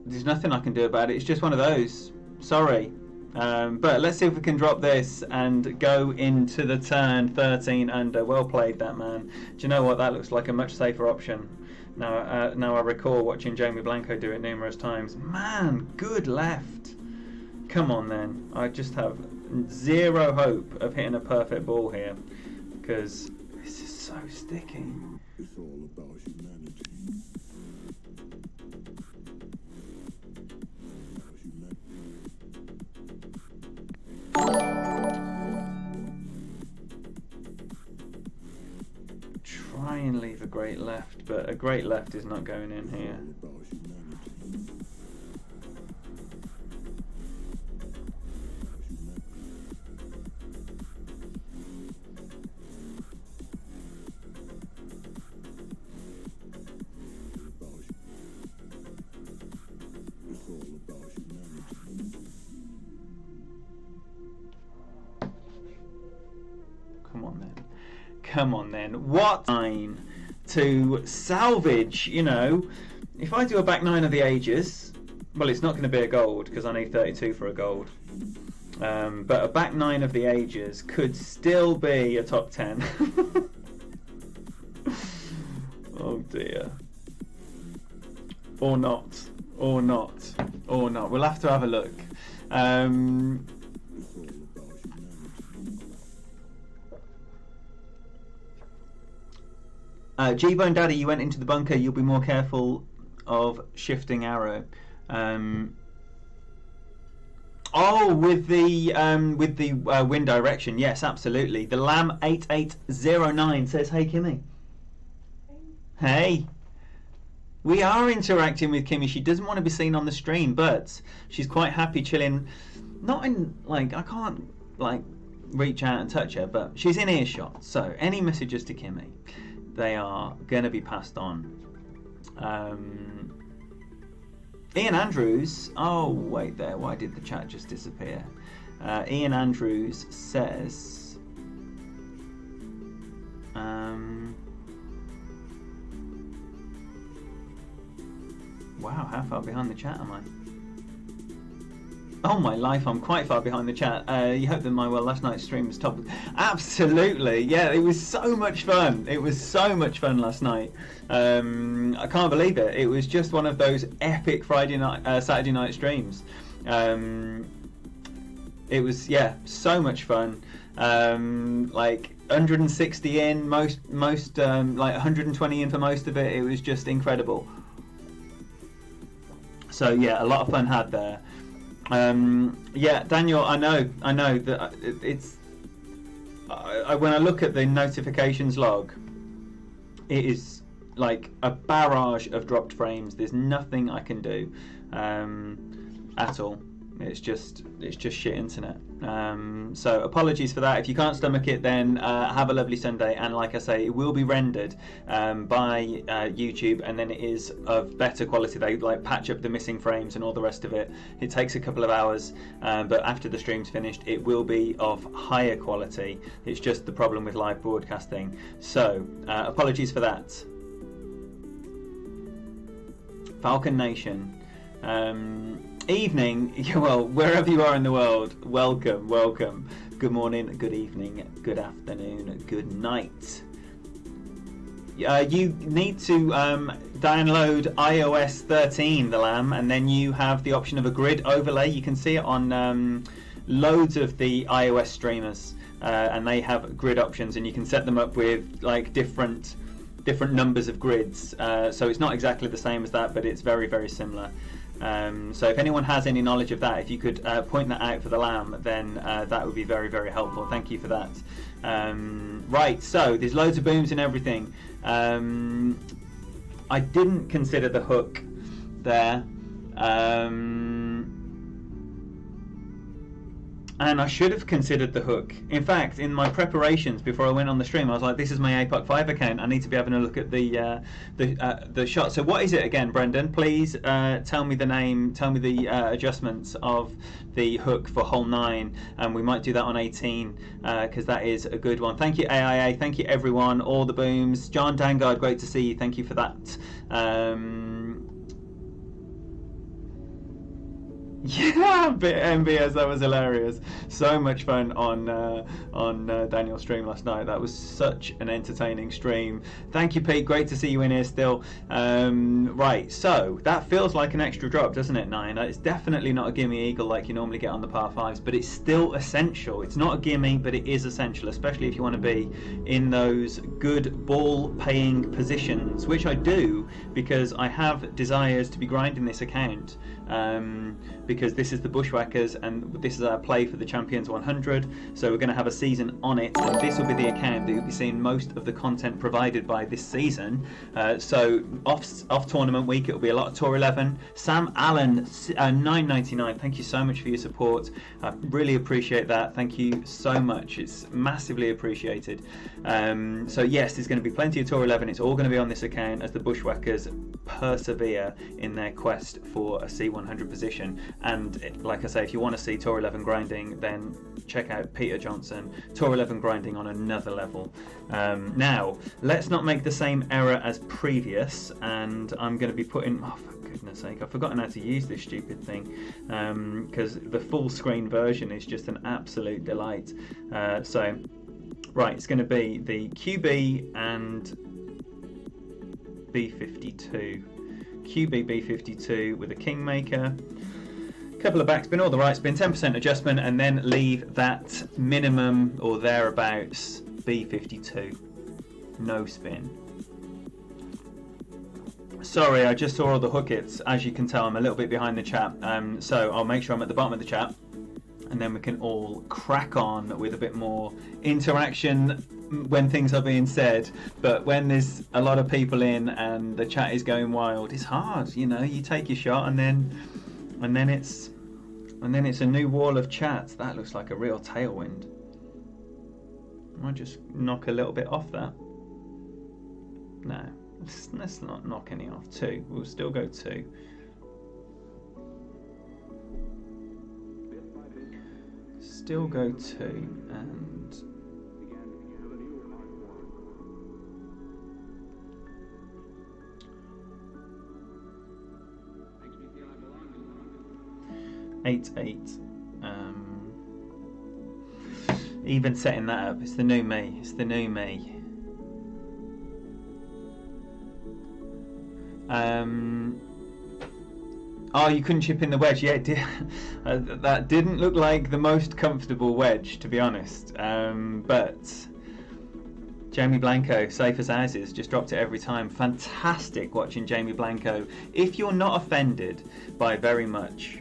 [SPEAKER 1] There's nothing I can do about it. It's just one of those. Sorry. But let's see if we can drop this and go into the turn 13 under. Well played, that man. Do you know what? That looks like a much safer option. Now I recall watching Jamie Blanco do it numerous times. Man, good left. Come on then. I just have zero hope of hitting a perfect ball here because this is so sticky.
[SPEAKER 3] It's all about humanity.
[SPEAKER 1] Try and leave a great left, but a great left is not going in here. Come on then. Come on then. What nine to salvage, you know, if I do a back nine of the ages, well, it's not going to be a gold because I need 32 for a gold. But a back nine of the ages could still be a top 10. Oh dear. Or not. Or not. Or not. We'll have to have a look. G-Bone Daddy, you went into the bunker. You'll be more careful of shifting arrow. Oh, with the wind direction. Yes, absolutely. The Lamb 8809 says, "Hey Kimmy." Hey. We are interacting with Kimmy. She doesn't want to be seen on the stream, but she's quite happy chilling. Not in, like, I can't, like, reach out and touch her, but she's in earshot. So any messages to Kimmy, they are going to be passed on. Ian Andrews. Oh, wait there. Why did the chat just disappear? Ian Andrews says... wow, how far behind the chat am I? Oh my life, I'm quite far behind the chat. You hope that my last night's stream was top. Absolutely, yeah, it was so much fun. It was so much fun last night. I can't believe it. It was just one of those epic Saturday night streams. It was, yeah, so much fun. Like 160 in, most like 120 in for most of it. It was just incredible. So yeah, a lot of fun had there. Yeah, Daniel, I know that it's. When I look at the notifications log, it is like a barrage of dropped frames. There's nothing I can do at all. It's just shit internet. So apologies for that. If you can't stomach it, then have a lovely Sunday. And like I say, it will be rendered by YouTube, and then it is of better quality. They like patch up the missing frames and all the rest of it. It takes a couple of hours, but after the stream's finished, it will be of higher quality. It's just the problem with live broadcasting. So apologies for that. Falcon Nation. Evening, well, wherever you are in the world, welcome. Good morning, good evening, good afternoon, good night. You need to download iOS 13, the Lamb, and then you have the option of a grid overlay. You can see it on loads of the iOS streamers, and they have grid options, and you can set them up with like different numbers of grids. So it's not exactly the same as that, but it's very, very similar. So if anyone has any knowledge of that, if you could point that out for the Lamb, then that would be very, very helpful. Thank you for that. Right, so there's loads of booms and everything. I didn't consider the hook there. And I should have considered the hook. In fact, in my preparations before I went on the stream, I was like, "This is my APOC 5 account. I need to be having a look at the shot." So what is it again, Brendan? Please tell me the name. Tell me the adjustments of the hook for hole 9, and we might do that on 18 because that is a good one. Thank you, AIA. Thank you, everyone. All the booms. John Dangard, great to see you. Thank you for that. Yeah, MBS, that was hilarious. So much fun on Daniel's stream last night. That was such an entertaining stream. Thank you, Pete. Great to see you in here still. Right, so that feels like an extra drop, doesn't it, 9? It's definitely not a gimme eagle like you normally get on the par 5s, but it's still essential. It's not a gimme, but it is essential, especially if you want to be in those good ball-paying positions, which I do because I have desires to be grinding this account. Because this is the Bushwhackers and this is our play for the Champions 100, so we're going to have a season on it, and this will be the account that you'll be seeing most of the content provided by this season. So off tournament week it'll be a lot of Tour 11. Sam Allen, $9.99, thank you so much for your support. I really appreciate that. Thank you so much, it's massively appreciated. So yes, there's going to be plenty of Tour 11. It's all going to be on this account as the Bushwhackers persevere in their quest for a C100 position. And like I say, if you want to see Tour 11 grinding, then check out Peter Johnson, Tour 11 grinding on another level. Now, let's not make the same error as previous, and I'm going to be putting, oh for goodness sake, I've forgotten how to use this stupid thing, because the full screen version is just an absolute delight. So, right, it's going to be the QB and B52. QB B52 with a Kingmaker, couple of backspin, all the right spin, 10% adjustment, and then leave that minimum or thereabouts B52, no spin. Sorry, I just saw all the hook hits. As you can tell, I'm a little bit behind the chat, so I'll make sure I'm at the bottom of the chat, and then we can all crack on with a bit more interaction when things are being said. But when there's a lot of people in and the chat is going wild, it's hard, you know. You take your shot and then it's a new wall of chat. That looks like a real tailwind. I might just knock a little bit off that. No, let's not knock any off. 2, we'll still go 2. Still go 2 and eight. Even setting that up, it's the new me. It's the new me. Oh, you couldn't chip in the wedge. Yeah, it did. That didn't look like the most comfortable wedge, to be honest. But Jamie Blanco, safe as houses, just dropped it every time. Fantastic watching Jamie Blanco. If you're not offended by very much,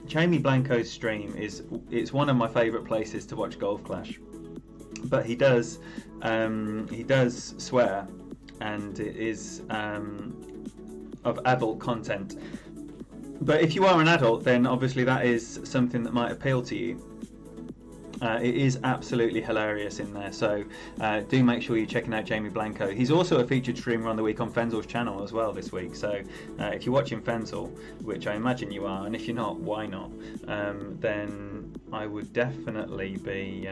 [SPEAKER 1] Jamie Blanco's stream it's one of my favourite places to watch Golf Clash. But he does swear, and it is of adult content. But if you are an adult, then obviously that is something that might appeal to you. It is absolutely hilarious in there, so do make sure you're checking out Jamie Blanco. He's also a featured streamer on the week on Fenzel's channel as well this week, so if you're watching Fenzel, which I imagine you are, and if you're not, why not, then I would definitely be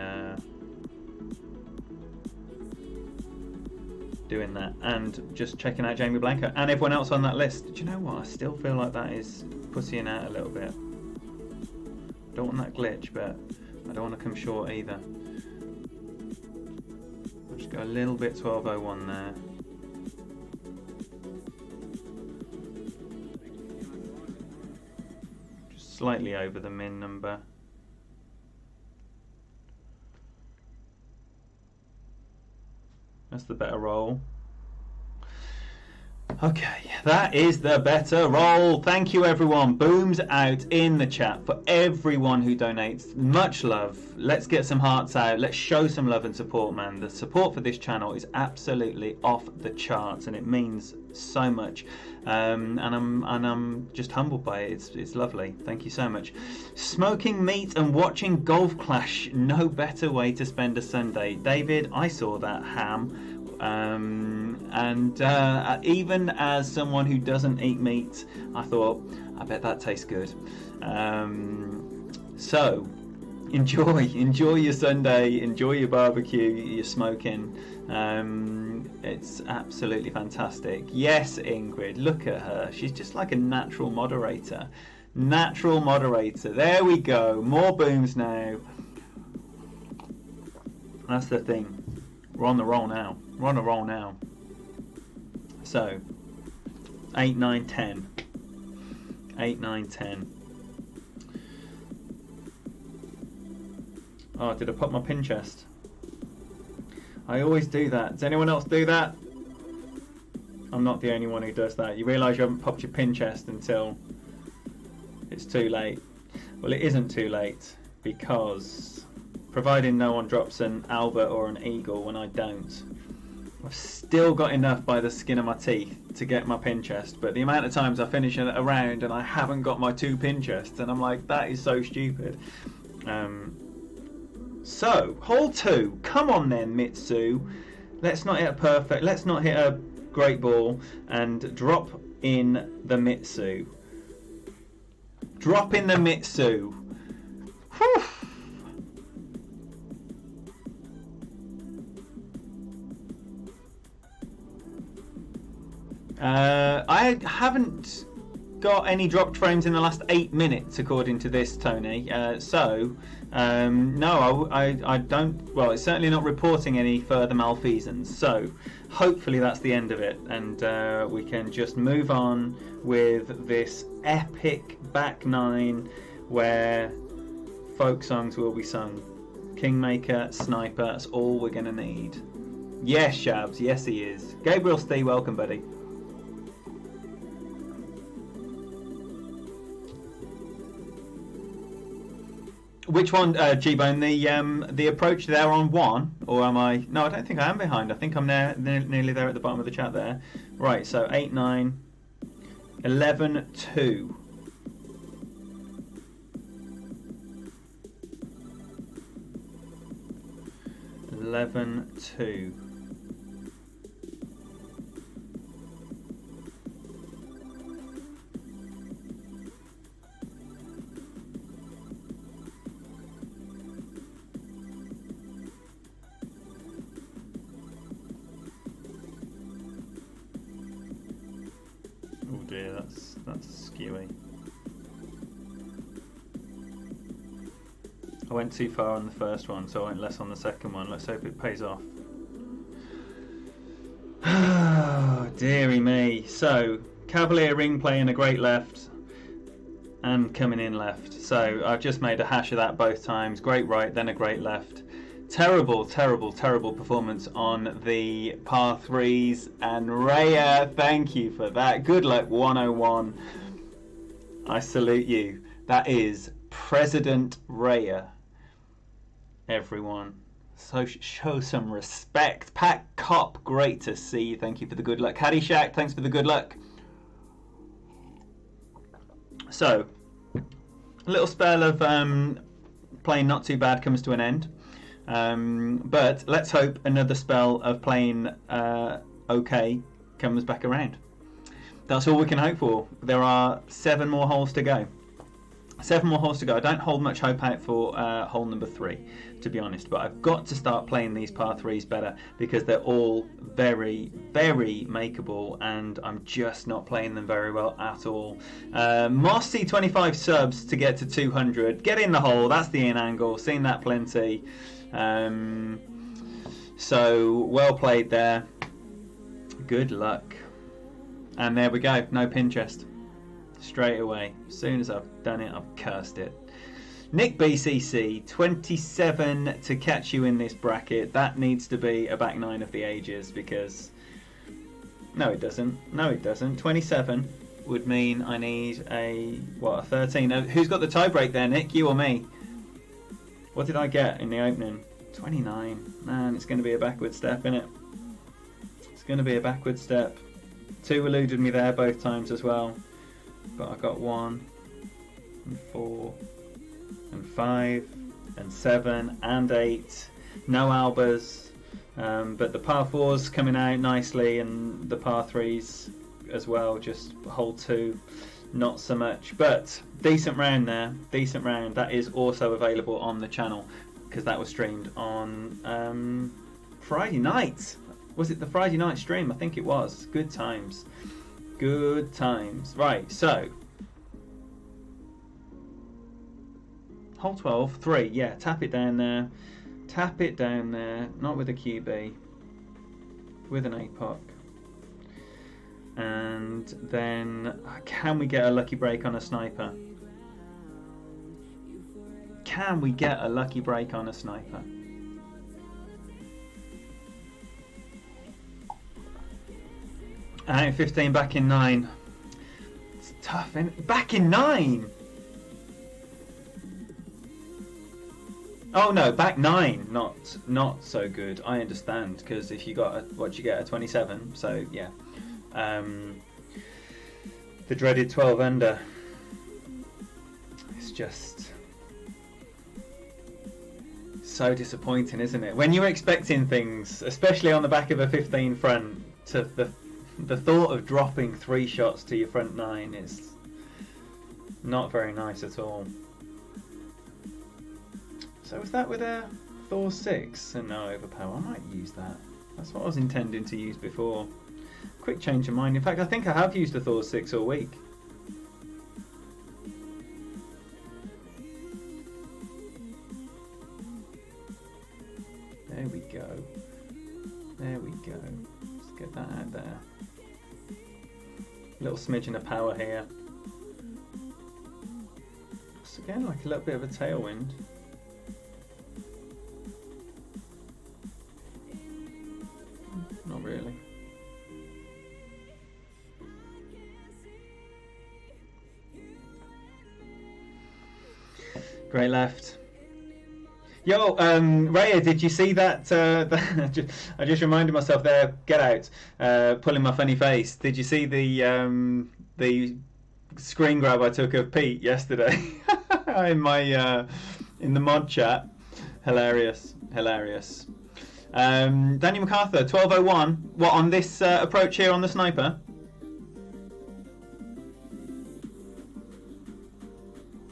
[SPEAKER 1] doing that and just checking out Jamie Blanco and everyone else on that list. Do you know what? I still feel like that is pussying out a little bit. Don't want that glitch, but I don't want to come short either. I'll just go a little bit 1201 there. Just slightly over the min number. That's the better roll. Okay, that is the better roll. Thank you, everyone. Booms out in the chat for everyone who donates. Much love. Let's get some hearts out. Let's show some love and support, man. The support for this channel is absolutely off the charts, and it means so much. And I'm just humbled by it. It's lovely. Thank you so much. Smoking meat and watching Golf Clash. No better way to spend a Sunday. David, I saw that ham. And even as someone who doesn't eat meat, I thought, I bet that tastes good. So enjoy your Sunday, enjoy your barbecue, your smoking. It's absolutely fantastic. Yes, Ingrid, look at her. She's just like a natural moderator. Natural moderator. There we go. More booms now. That's the thing. We're on the roll now. We're on a roll now. So, 8, 9, 10. 8, 9, 10. Oh, did I pop my pin chest? I always do that. Does anyone else do that? I'm not the only one who does that. You realise you haven't popped your pin chest until it's too late. Well, it isn't too late, because providing no one drops an Albert or an Eagle when I don't, I've still got enough by the skin of my teeth to get my pin chest. But the amount of times I finish a round and I haven't got my 2 pin chests, and I'm like, that is so stupid. So, hole 2. Come on then, Mitsu. Let's not hit a perfect. Let's not hit a great ball and drop in the Mitsu. Drop in the Mitsu. Whew. I haven't got any dropped frames in the last 8 minutes, according to this, Tony. No, I don't. Well, it's certainly not reporting any further malfeasance. So, hopefully that's the end of it, and we can just move on with this epic back 9, where folk songs will be sung. Kingmaker, Sniper, that's all we're gonna need. Yes, Shabs. Yes, he is. Gabriel Stee, welcome, buddy. Which one, G-Bone? The approach there on 1, or am I? No, I don't think I am behind. I think I'm there, nearly there at the bottom of the chat there. Right, so 8, 9, 11, 2. Eleven, 2. Oh dear, that's skewy. I went too far on the first one, so I went less on the second one. Let's hope it pays off. Oh, dearie me. So, Cavalier ring playing a great left and coming in left. So, I've just made a hash of that both times. Great right, then a great left. Terrible, terrible, terrible performance on the par 3s. And Raya, thank you for that. Good luck 101. I salute you. That is President Raya. Everyone, so show some respect. Pat Cop, great to see you. Thank you for the good luck. Caddyshack, thanks for the good luck. So, a little spell of playing not too bad comes to an end. But let's hope another spell of playing okay comes back around. That's all we can hope for. There are 7 more holes to go. 7 more holes to go. I don't hold much hope out for hole number 3, to be honest, but I've got to start playing these par 3s better, because they're all very, very makeable, and I'm just not playing them very well at all. Mossy 25 subs to get to 200. Get in the hole. That's the in angle. Seen that plenty. So well played there. Good luck. And there we go. No pin chest. Straight away. As soon as I've done it, I've cursed it. Nick BCC, 27 to catch you in this bracket. That needs to be a back 9 of the ages, because... No, it doesn't. No, it doesn't. 27 would mean I need a 13. Who's got the tie break there, Nick? You or me? What did I get in the opening? 29. Man, it's going to be a backward step, isn't it? It's going to be a backward step. 2 eluded me there both times as well. But I got 1 and 4 and 5 and 7 and 8. No albers. But the par 4's coming out nicely, and the par 3's as well. Just hole 2, not so much. But decent round there. Decent round. That is also available on the channel, because that was streamed on Friday night. Was it the Friday night stream? I think it was. Good times. Good times. Right, so Hole 12, 3. Yeah, tap it down there. Tap it down there. Not with a QB. With an APOC. And then, can we get a lucky break on a sniper? Can we get a lucky break on a sniper? Out 15, back in 9. It's tough, isn't it? Back in 9! Oh no, back 9, not so good. I understand, because if you got what you get, a 27, so yeah. The dreaded 12 under. It's just so disappointing, isn't it? When you're expecting things, especially on the back of a 15 front, to the thought of dropping 3 shots to your front 9 is not very nice at all. So was that with a Thor 6 and no overpower? I might use that. That's what I was intending to use before. Quick change of mind. In fact, I think I have used a Thor 6 all week. There we go. There we go. Let's get that out there. Little smidgen of power here. So again, like a little bit of a tailwind. Not really. Great left. Yo, Raya, did you see that? I just reminded myself there. Get out! Pulling my funny face. Did you see the screen grab I took of Pete yesterday in my in the mod chat? Hilarious, hilarious. Daniel MacArthur, 1201. What on this approach here on the sniper?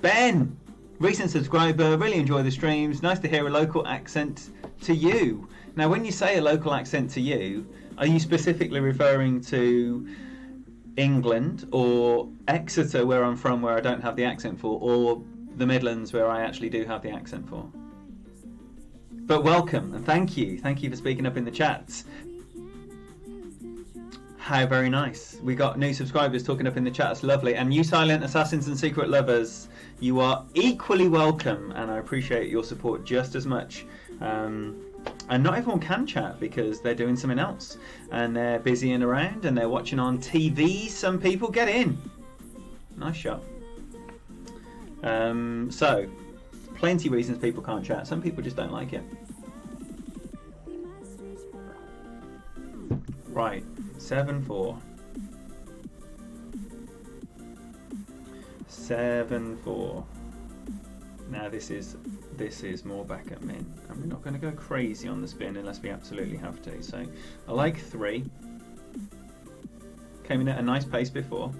[SPEAKER 1] Ben, recent subscriber, really enjoy the streams. Nice to hear a local accent to you. Now, when you say a local accent to you, are you specifically referring to England or Exeter, where I'm from, where I don't have the accent for, or the Midlands, where I actually do have the accent for? But welcome and thank you for speaking up in the chats. How very nice. We got new subscribers talking up in the chat. It's lovely. And you silent assassins and secret lovers, you are equally welcome, and I appreciate your support just as much. And not everyone can chat because they're doing something else and they're busying around and they're watching on TV. Some people get in. Nice shot. So plenty of reasons people can't chat. Some people just don't like it. Right, 7-4. 7-4. Now this is more back at min, and we're not going to go crazy on the spin unless we absolutely have to. So I like 3. Came in at a nice pace before.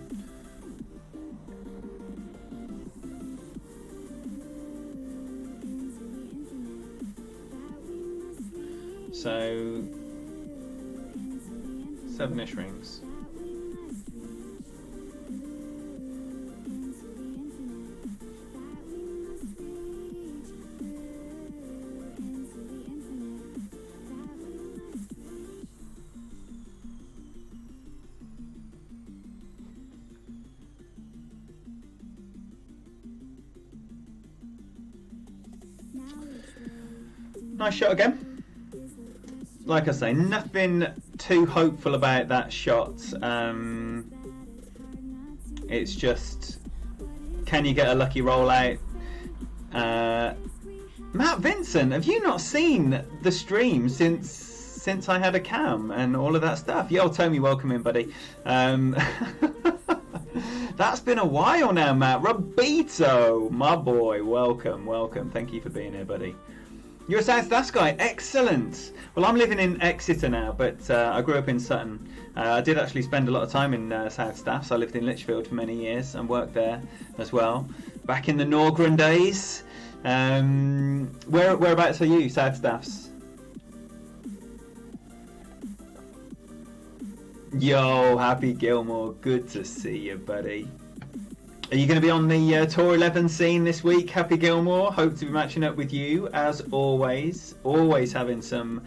[SPEAKER 1] So 7-ish rings. Nice shot again. Like I say, nothing too hopeful about that shot. It's just, can you get a lucky rollout? Matt Vincent, have you not seen the stream since I had a cam and all of that stuff? Yo, Tommy, welcome in, buddy. That's been a while now, Matt. Robito, my boy, welcome, welcome. Thank you for being here, buddy. You're a South Staffs guy, excellent. Well, I'm living in Exeter now, but I grew up in Sutton. I did actually spend a lot of time in South Staffs. I lived in Lichfield for many years and worked there as well. Back in the Norgren days. Whereabouts are you, South Staffs? Yo, Happy Gilmore, good to see you, buddy. Are you going to be on the Tour 11 scene this week, Happy Gilmore? Hope to be matching up with you, as always. Always having some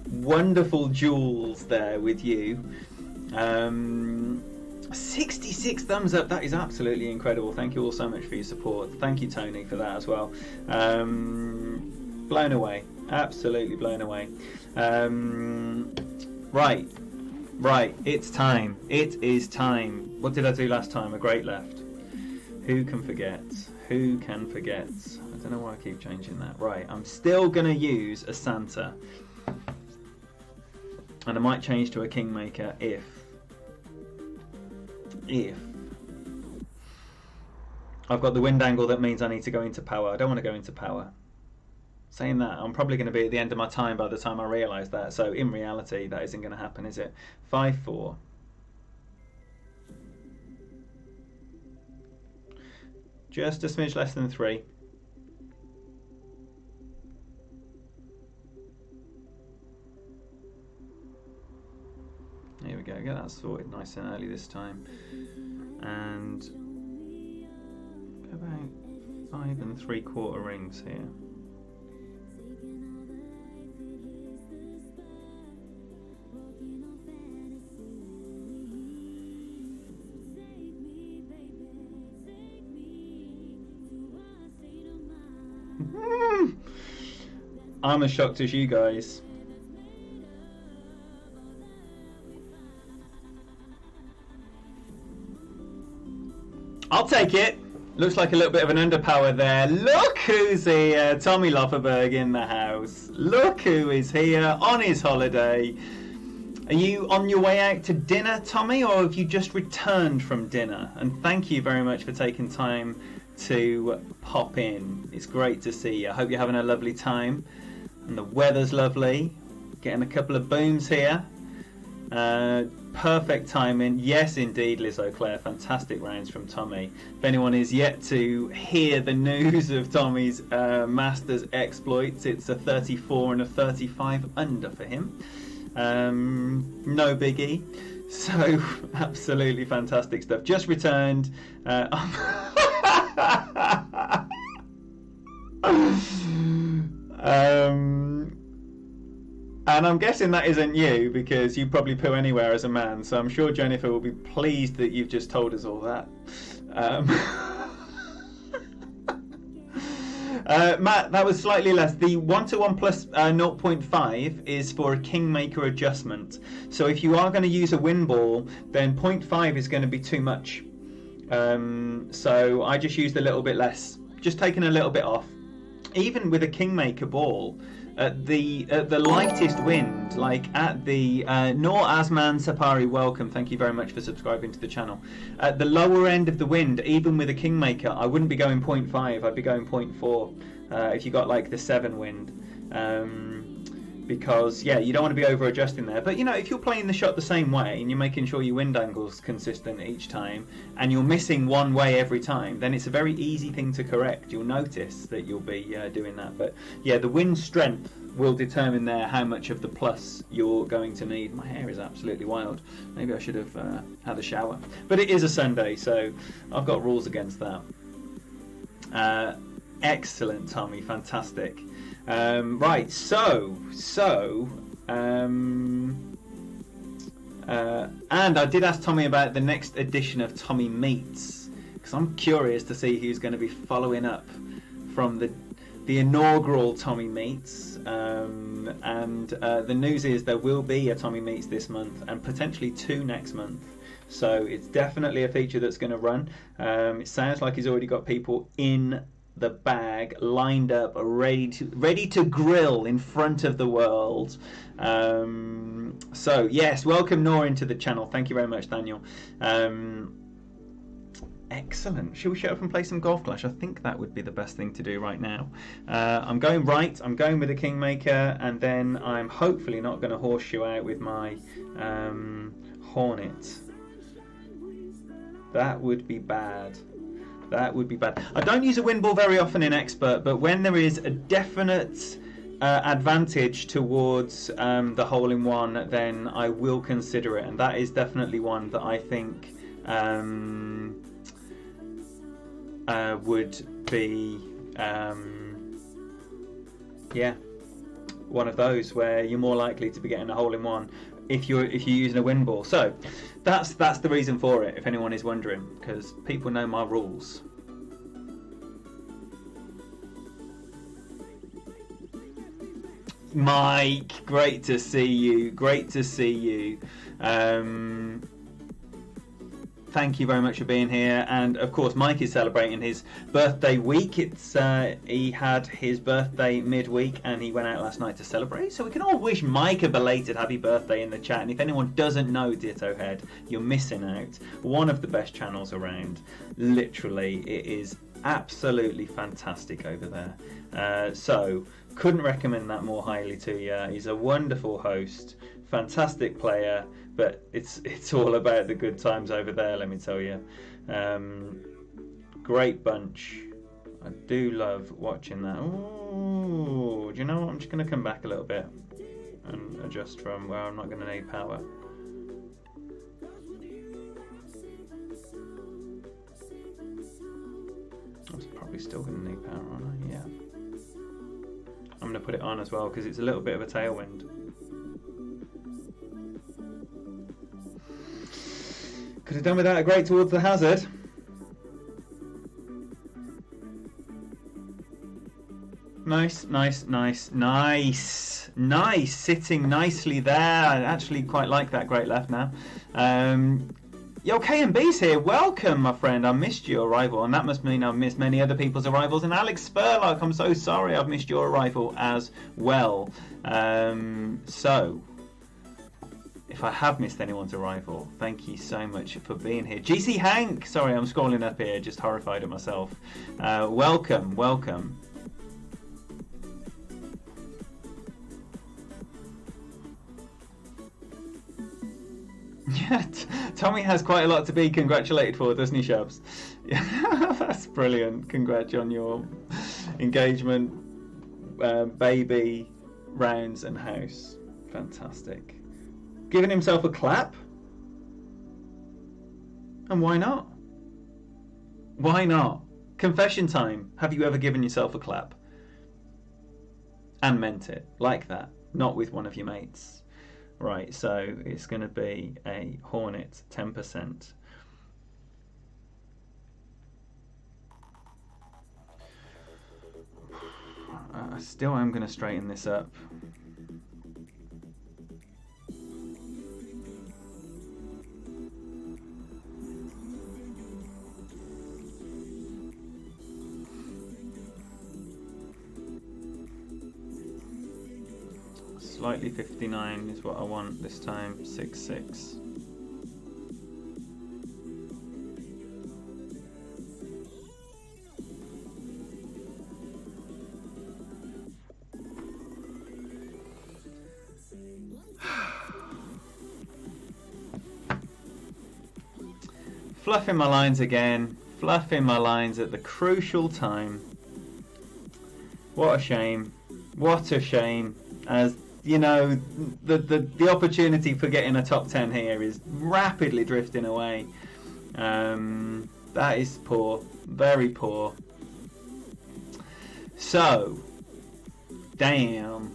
[SPEAKER 1] wonderful jewels there with you. 66 thumbs up, that is absolutely incredible. Thank you all so much for your support. Thank you, Tony, for that as well. Blown away, absolutely blown away. Right, it's time. It is time. What did I do last time? A great left. Who can forget? Who can forget? I don't know why I keep changing that. Right, I'm still going to use a Santa. And I might change to a Kingmaker if I've got the wind angle that means I need to go into power. I don't want to go into power. Saying that, I'm probably going to be at the end of my time by the time I realise that. So in reality, that isn't going to happen, is it? 5-4. Just a smidge less than 3. Here we go. Get that sorted nice and early this time. And about 5 3/4 rings here. I'm as shocked as you guys. I'll take it. Looks like a little bit of an underpower there. Look who's here. Tommy Lofferberg in the house. Look who is here on his holiday. Are you on your way out to dinner, Tommy, or have you just returned from dinner? And thank you very much for taking time to pop in. It's great to see you. I hope you're having a lovely time. And the weather's lovely. Getting a couple of booms here. Perfect timing. Yes, indeed, Liz O'Clair. Fantastic rounds from Tommy. If anyone is yet to hear the news of Tommy's Masters exploits, it's a 34 and a 35 under for him. No biggie. So, absolutely fantastic stuff. Just returned. And I'm guessing that isn't you, because you probably poo anywhere as a man, so I'm sure Jennifer will be pleased that you've just told us all that. Matt, that was slightly less. The 1-to-1 plus 0.5 is for a Kingmaker adjustment. So if you are going to use a win ball, then 0.5 is going to be too much. So I just used a little bit less, just taking a little bit off. Even with a Kingmaker ball, at the lightest wind, like at the Nor Asman Sapari, welcome, thank you very much for subscribing to the channel. At the lower end of the wind, even with a Kingmaker, I wouldn't be going 0.5, I'd be going 0.4 if you got like the 7 wind. Because yeah, you don't want to be over adjusting there. But you know, if you're playing the shot the same way and you're making sure your wind angle's consistent each time and you're missing one way every time, then it's a very easy thing to correct. You'll notice that you'll be doing that. But yeah, the wind strength will determine there how much of the plus you're going to need. My hair is absolutely wild. Maybe I should have had a shower. But it is a Sunday, so I've got rules against that. Excellent, Tommy, fantastic. Right, and I did ask Tommy about the next edition of Tommy Meets, because I'm curious to see who's going to be following up from the inaugural Tommy Meets. And the news is there will be a Tommy Meets this month and potentially 2 next month. So it's definitely a feature that's going to run. It sounds like he's already got people in the bag, lined up, ready to grill in front of the world. So yes, welcome Nora into the channel. Thank you very much, Daniel. Excellent. Should we shut up and play some Golf Clash? I think that would be the best thing to do right now. I'm going right. I'm going with the Kingmaker, and then I'm hopefully not going to horseshoe out with my Hornet. That would be bad. That would be bad. I don't use a wind ball very often in Expert, but when there is a definite advantage towards the hole-in-one, then I will consider it, and that is definitely one that I think would be, one of those where you're more likely to be getting a hole in one if you're using a wind ball. So that's the reason for it, if anyone is wondering, because people know my rules. Mike, great to see you. Great to see you. Thank you very much for being here. And of course, Mike is celebrating his birthday week. It's he had his birthday midweek and he went out last night to celebrate. So we can all wish Mike a belated happy birthday in the chat. And if anyone doesn't know Ditto Head, you're missing out. One of the best channels around. Literally, it is absolutely fantastic over there. So couldn't recommend that more highly to you. He's a wonderful host, fantastic player, but it's all about the good times over there, let me tell you. Great bunch. I do love watching that. Ooh, do you know what? I'm just going to come back a little bit and adjust from where I'm not going to need power. I'm probably still going to need power, aren't I? Yeah. I'm going to put it on as well because it's a little bit of a tailwind. Could have done without a great towards the hazard. Nice, nice, nice, nice, nice. Sitting nicely there. I actually quite like that great left now. Yo, K&B's here. Welcome, my friend. I missed your arrival, and that must mean I've missed many other people's arrivals. And Alex Spurlock, I'm so sorry I've missed your arrival as well. So, if I have missed anyone's arrival, thank you so much for being here. GC Hank, sorry, I'm scrolling up here, just horrified at myself. Welcome, welcome. Yeah, Tommy has quite a lot to be congratulated for, doesn't he, Shabs? Yeah, that's brilliant. Congrats on your engagement, baby, rounds and house. Fantastic. Giving himself a clap? And why not? Why not? Confession time. Have you ever given yourself a clap? And meant it, like that, not with one of your mates. Right, so it's going to be a Hornet 10%. I still am going to straighten this up. Slightly 59 is what I want this time. 6-6. Fluffing my lines again. Fluffing my lines at the crucial time. What a shame. What a shame. As you know, the opportunity for getting a top 10 here is rapidly drifting away. That is poor, very poor. So, damn.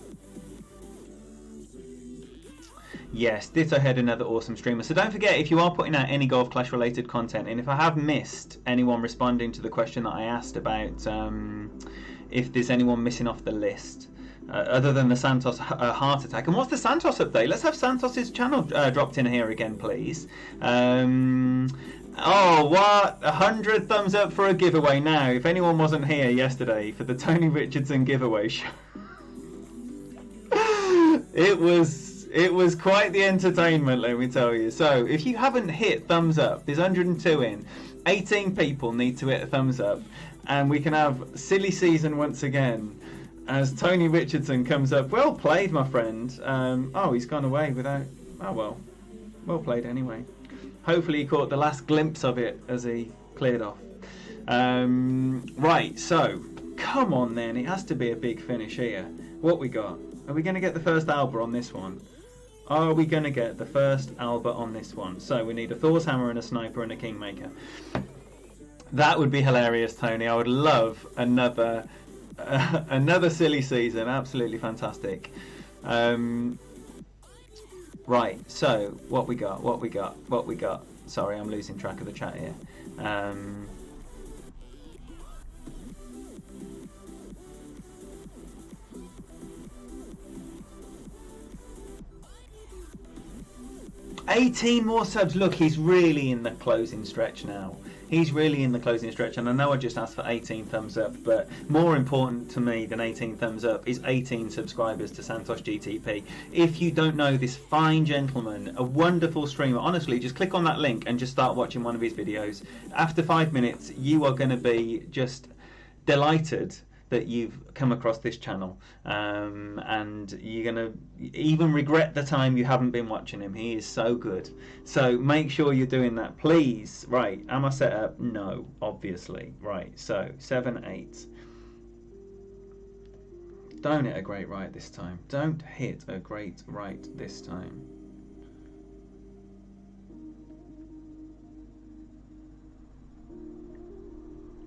[SPEAKER 1] Yes, Ditto Head, another awesome streamer. So don't forget, if you are putting out any Golf Clash related content, and if I have missed anyone responding to the question that I asked about if there's anyone missing off the list, other than the Santos heart attack. And what's the Santos update? Let's have Santos's channel dropped in here again, please. Oh, what? 100 thumbs up for a giveaway now. If anyone wasn't here yesterday for the Tony Richardson giveaway show, it was quite the entertainment, let me tell you. So if you haven't hit thumbs up, there's 102 in. 18 people need to hit a thumbs up, and we can have silly season once again. As Tony Richardson comes up. Well played, my friend. Oh, he's gone away without... Oh, well. Well played anyway. Hopefully he caught the last glimpse of it as he cleared off. Right, so... Come on, then. It has to be a big finish here. What we got? Are we going to get the first Alba on this one? Are we going to get the first Alba on this one? So we need a Thor's Hammer and a Sniper and a Kingmaker. That would be hilarious, Tony. I would love another another silly season. Absolutely fantastic. Right, so what we got? Sorry, I'm losing track of the chat here. 18 more subs. Look, he's really in the closing stretch now. He's really in the closing stretch, and I know I just asked for 18 thumbs up, but more important to me than 18 thumbs up is 18 subscribers to Santos GTP. If you don't know this fine gentleman, a wonderful streamer, honestly, just click on that link and just start watching one of his videos. After 5 minutes, you are going to be just delighted that you've come across this channel, and you're gonna even regret the time you haven't been watching him. He is so good, so make sure you're doing that, please. Right, am I set up? No, obviously. Right, so 7, 8. Don't hit a great right this time. Don't hit a great right this time.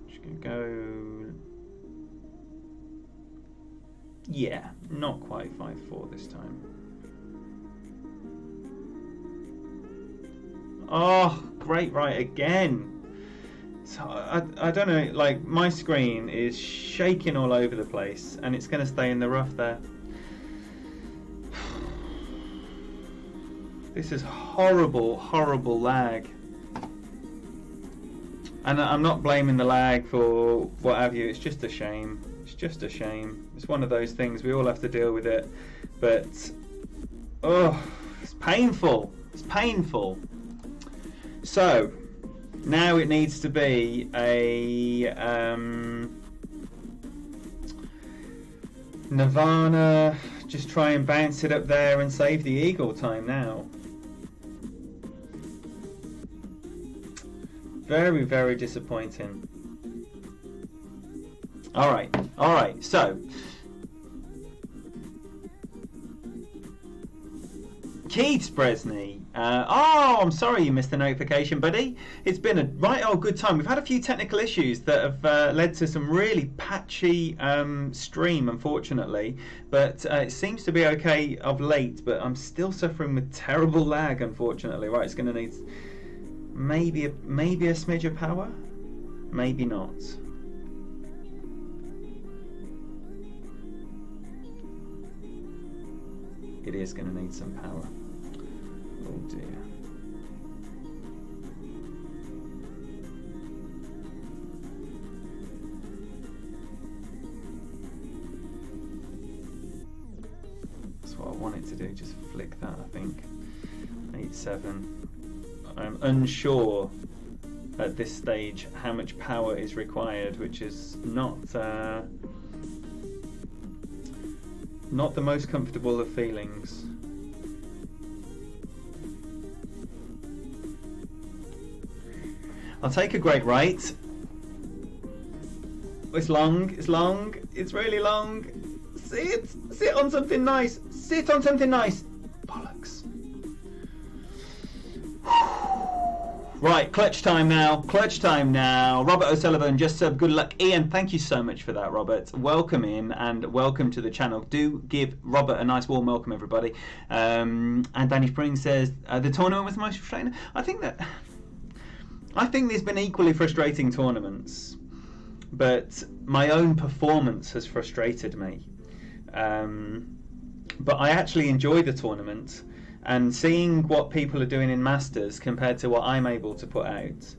[SPEAKER 1] Just gonna go. Yeah, not quite 5-4 this time. Oh, great right again. So I don't know, like my screen is shaking all over the place and it's going to stay in the rough there. This is horrible, horrible lag. And I'm not blaming the lag for what have you, it's just a shame. It's just a shame. It's one of those things, we all have to deal with it. But, oh, it's painful. It's painful. So, now it needs to be a Nirvana. Just try and bounce it up there and save the eagle time now. Very, very disappointing. Alright, so Keats Bresney. Oh, I'm sorry you missed the notification, buddy. It's been a right old good time. We've had a few technical issues that have led to some really patchy stream, unfortunately. But it seems to be okay of late, but I'm still suffering with terrible lag, unfortunately. Right, it's going to need maybe a smidge of power, maybe not. It is going to need some power. Oh dear. That's what I wanted to do, just flick that, I think. 8-7. I'm unsure at this stage how much power is required, which is not the most comfortable of feelings. I'll take a great right. It's long, it's really long. Sit on something nice. Sit on something nice. Bollocks. Right, clutch time now. Robert O'Sullivan just said good luck. Ian, thank you so much for that, Robert. Welcome in and welcome to the channel. Do give Robert a nice warm welcome, everybody. And Danny Spring says the tournament was the most frustrating. I think there's been equally frustrating tournaments, but my own performance has frustrated me. But I actually enjoy the tournament. And seeing what people are doing in Masters compared to what I'm able to put out,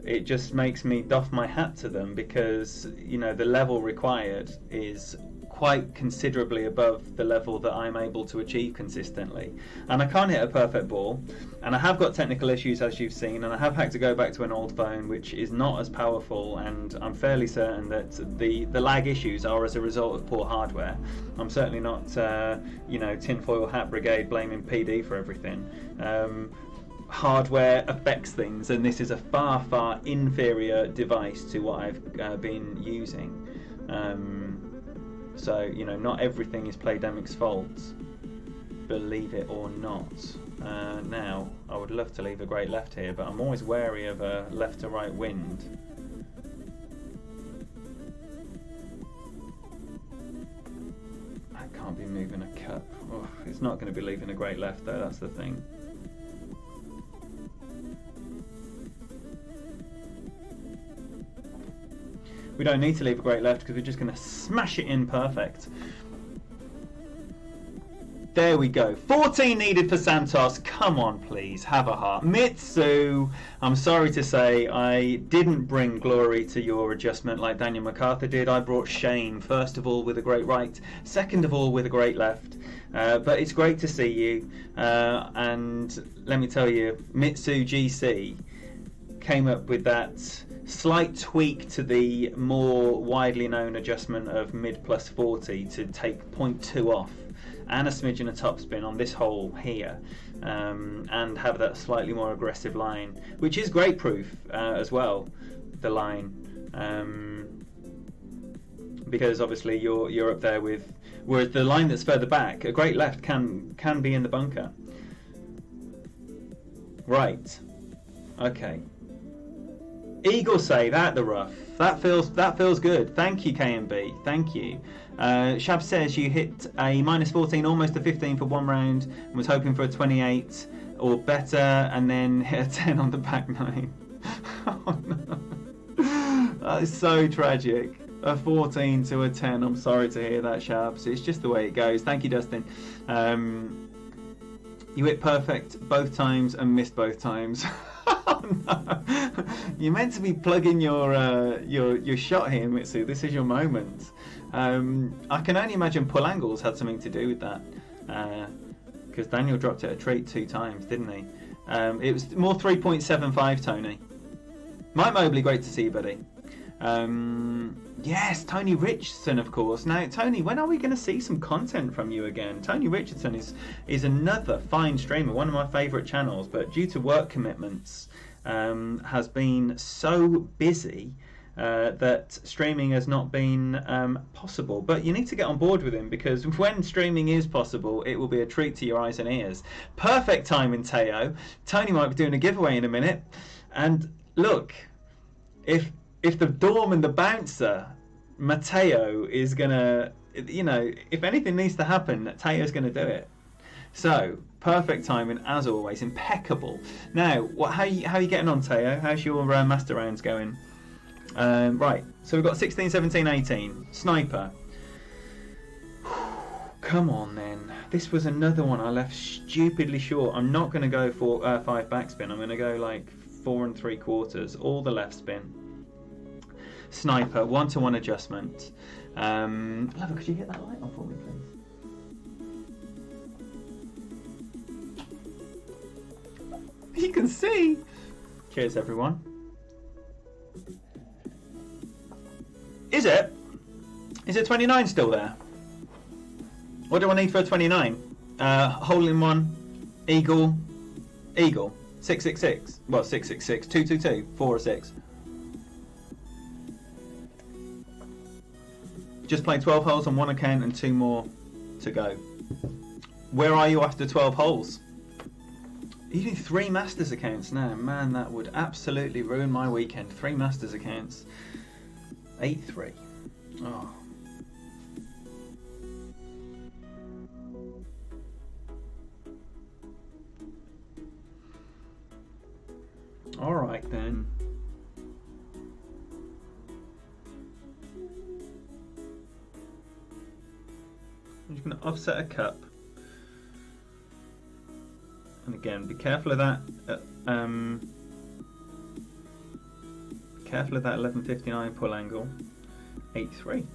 [SPEAKER 1] it just makes me doff my hat to them, because you know the level required is quite considerably above the level that I'm able to achieve consistently. And I can't hit a perfect ball, and I have got technical issues, as you've seen, and I have had to go back to an old phone which is not as powerful, and I'm fairly certain that the lag issues are as a result of poor hardware. I'm certainly not tinfoil hat brigade blaming PD for everything. Hardware affects things, and this is a far inferior device to what I've been using. So, you know, not everything is Playdemic's fault, believe it or not. Now, I would love to leave a great left here, but I'm always wary of a left to right wind. moving a cup. Oh, it's not going to be leaving a great left though, that's the thing. We don't need to leave a great left because we're just going to smash it in perfect. There we go. 14 needed for Santos. Come on, please. Have a heart. Mitsu, I'm sorry to say I didn't bring glory to your adjustment like Daniel MacArthur did. I brought shame, first of all, with a great right. Second of all, with a great left. But it's great to see you. And let me tell you, Mitsu GC came up with that slight tweak to the more widely known adjustment of mid plus 40 to take 0.2 off. And a smidgen of topspin on this hole here, and have that slightly more aggressive line, which is great proof as well. The line, because obviously you're up there with, whereas the line that's further back, a great left can be in the bunker. Right, okay. Eagle save at the rough. That feels good. Thank you, KMB. Thank you. Shab says you hit a -14, almost a 15 for one round, and was hoping for a 28 or better, and then hit a 10 on the back nine. Oh no, that is so tragic. A 14 to a 10. I'm sorry to hear that, Shabs. It's just the way it goes. Thank you, Dustin. You hit perfect both times and missed both times. Oh no! You're meant to be plugging your shot here, Mitsu. This is your moment. I can only imagine pull angles had something to do with that, because Daniel dropped it a treat 2 times, didn't he? It was more 3.75, Tony. Mike Mobley, great to see you, buddy. Yes, Tony Richardson, of course. Now, Tony, when are we going to see some content from you again? Tony Richardson is another fine streamer, one of my favourite channels, but due to work commitments, has been so busy that streaming has not been possible. But you need to get on board with him, because when streaming is possible, it will be a treat to your eyes and ears. Perfect timing, Teo. Tony might be doing a giveaway in a minute. And look, if the Dorm and the Bouncer, Matteo is going to, if anything needs to happen, Teo's going to do it. So, perfect timing, as always, impeccable. Now, how are you getting on, Teo? How's your master rounds going? Right, so we've got 16, 17, 18. Sniper. Come on, then. This was another one I left stupidly short. I'm not going to go for 5 backspin. I'm going to go like 4 3/4, all the left spin. Sniper, 1-to-1 adjustment. Lover, could you get that light on for me, please? You can see. Cheers, everyone. Is it? Is it 29 still there? What do I need for a 29? Hole in one, eagle, 666. Well, 666, 222, 4 or 6. Just played 12 holes on one account and 2 more to go. Where are you after 12 holes? You do 3 Masters accounts now. Man, that would absolutely ruin my weekend. 3 Masters accounts. 8-3. Oh. All right then. I'm just going to offset a cup, and again, be careful of that. Careful of that 11:59 pull angle. 8-3.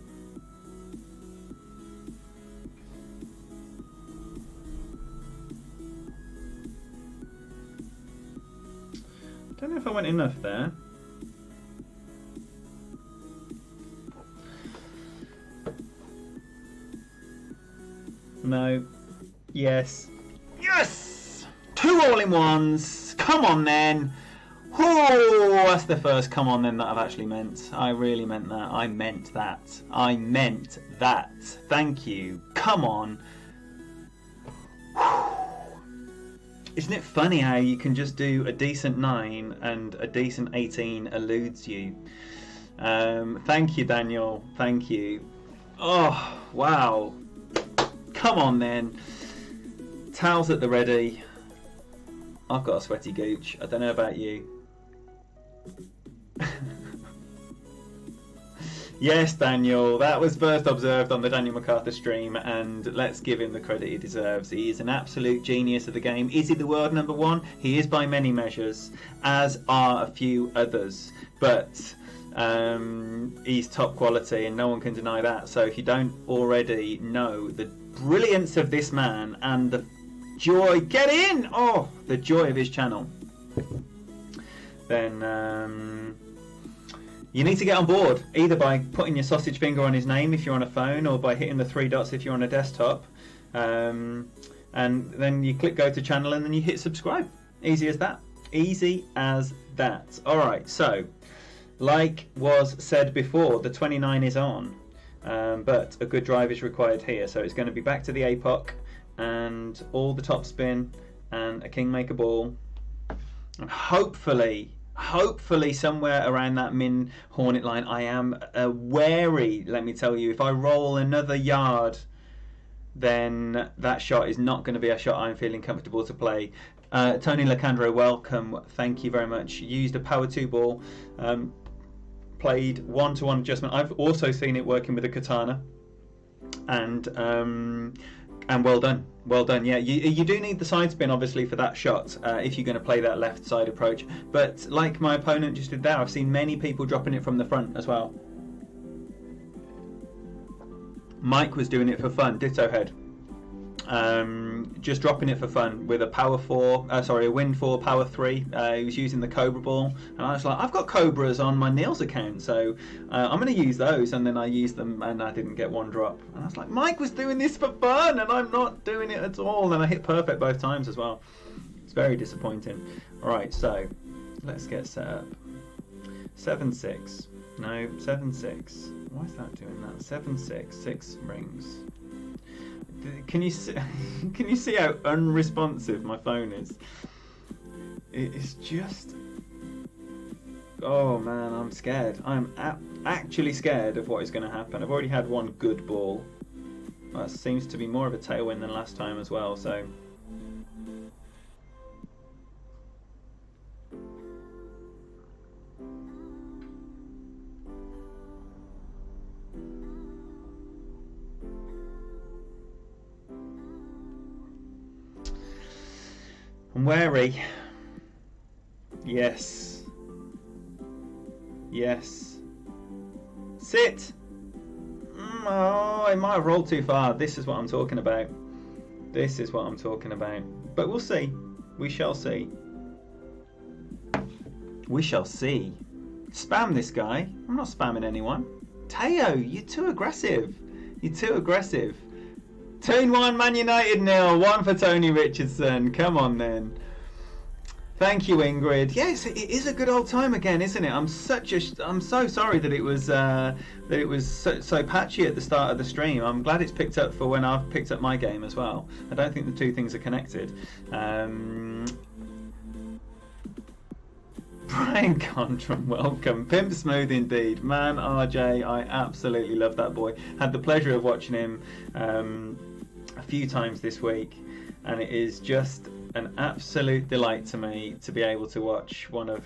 [SPEAKER 1] Don't know if I went enough there. No. Yes. Yes! 2 all-in-ones! Come on then! Oh, that's the first come on then that I've actually meant. I really meant that. I meant that. I meant that. Thank you. Come on. Isn't it funny how you can just do a decent 9 and a decent 18 eludes you? Thank you, Daniel. Thank you. Oh, wow. Come on then. Towels at the ready. I've got a sweaty gooch. I don't know about you. Yes, Daniel, that was first observed on the Daniel MacArthur stream, and let's give him the credit he deserves. He is an absolute genius of the game. Is he the world number one? He is by many measures, as are a few others. But he's top quality, and no one can deny that. So if you don't already know the brilliance of this man and the joy, get in! Oh, the joy of his channel, then you need to get on board, either by putting your sausage finger on his name if you're on a phone, or by hitting the three dots if you're on a desktop. And then you click go to channel, and then you hit subscribe. Easy as that. Easy as that. Alright, so, like was said before, the 29 is on. But a good drive is required here. So it's going to be back to the APOC, and all the top spin, and a Kingmaker ball. And hopefully somewhere around that min Hornet line. I am wary, let me tell you. If I roll another yard, then that shot is not going to be a shot I'm feeling comfortable to play. Tony Lacandro, welcome. Thank you very much. Used a power 2 ball. Played one-to-one adjustment. I've also seen it working with a katana. And well done, well done. Yeah, you do need the side spin obviously for that shot if you're going to play that left side approach. But like my opponent just did there, I've seen many people dropping it from the front as well. Mike was doing it for fun, ditto head. Just dropping it for fun with a power 4, a wind 4, power 3. He was using the Cobra ball, and I was like, I've got Cobras on my Niels account, so I'm going to use those. And then I used them, and I didn't get one drop. And I was like, Mike was doing this for fun, and I'm not doing it at all. And I hit perfect both times as well. It's very disappointing. All right, so let's get set up. 7-6. No, 7-6. Why is that doing that? 7-6. 6 rings. Can you see, can you see how unresponsive my phone is? It is just... Oh man, I'm scared. I'm actually scared of what is going to happen. I've already had one good ball. That seems to be more of a tailwind than last time as well, so... I'm wary. Yes. Yes. Sit! Oh, I might have rolled too far. This is what I'm talking about. This is what I'm talking about. But we'll see. We shall see. We shall see. Spam this guy. I'm not spamming anyone. Teo, you're too aggressive. You're too aggressive. 2-1 Man United 0. 1 for Tony Richardson. Come on then. Thank you, Ingrid. Yes, it is a good old time again, isn't it? I'm so sorry that it was so patchy at the start of the stream. I'm glad it's picked up for when I've picked up my game as well. I don't think the two things are connected. Brian Contram, welcome. Pimp smooth indeed. Man, RJ, I absolutely love that boy. Had the pleasure of watching him a few times this week, and it is just an absolute delight to me to be able to watch one of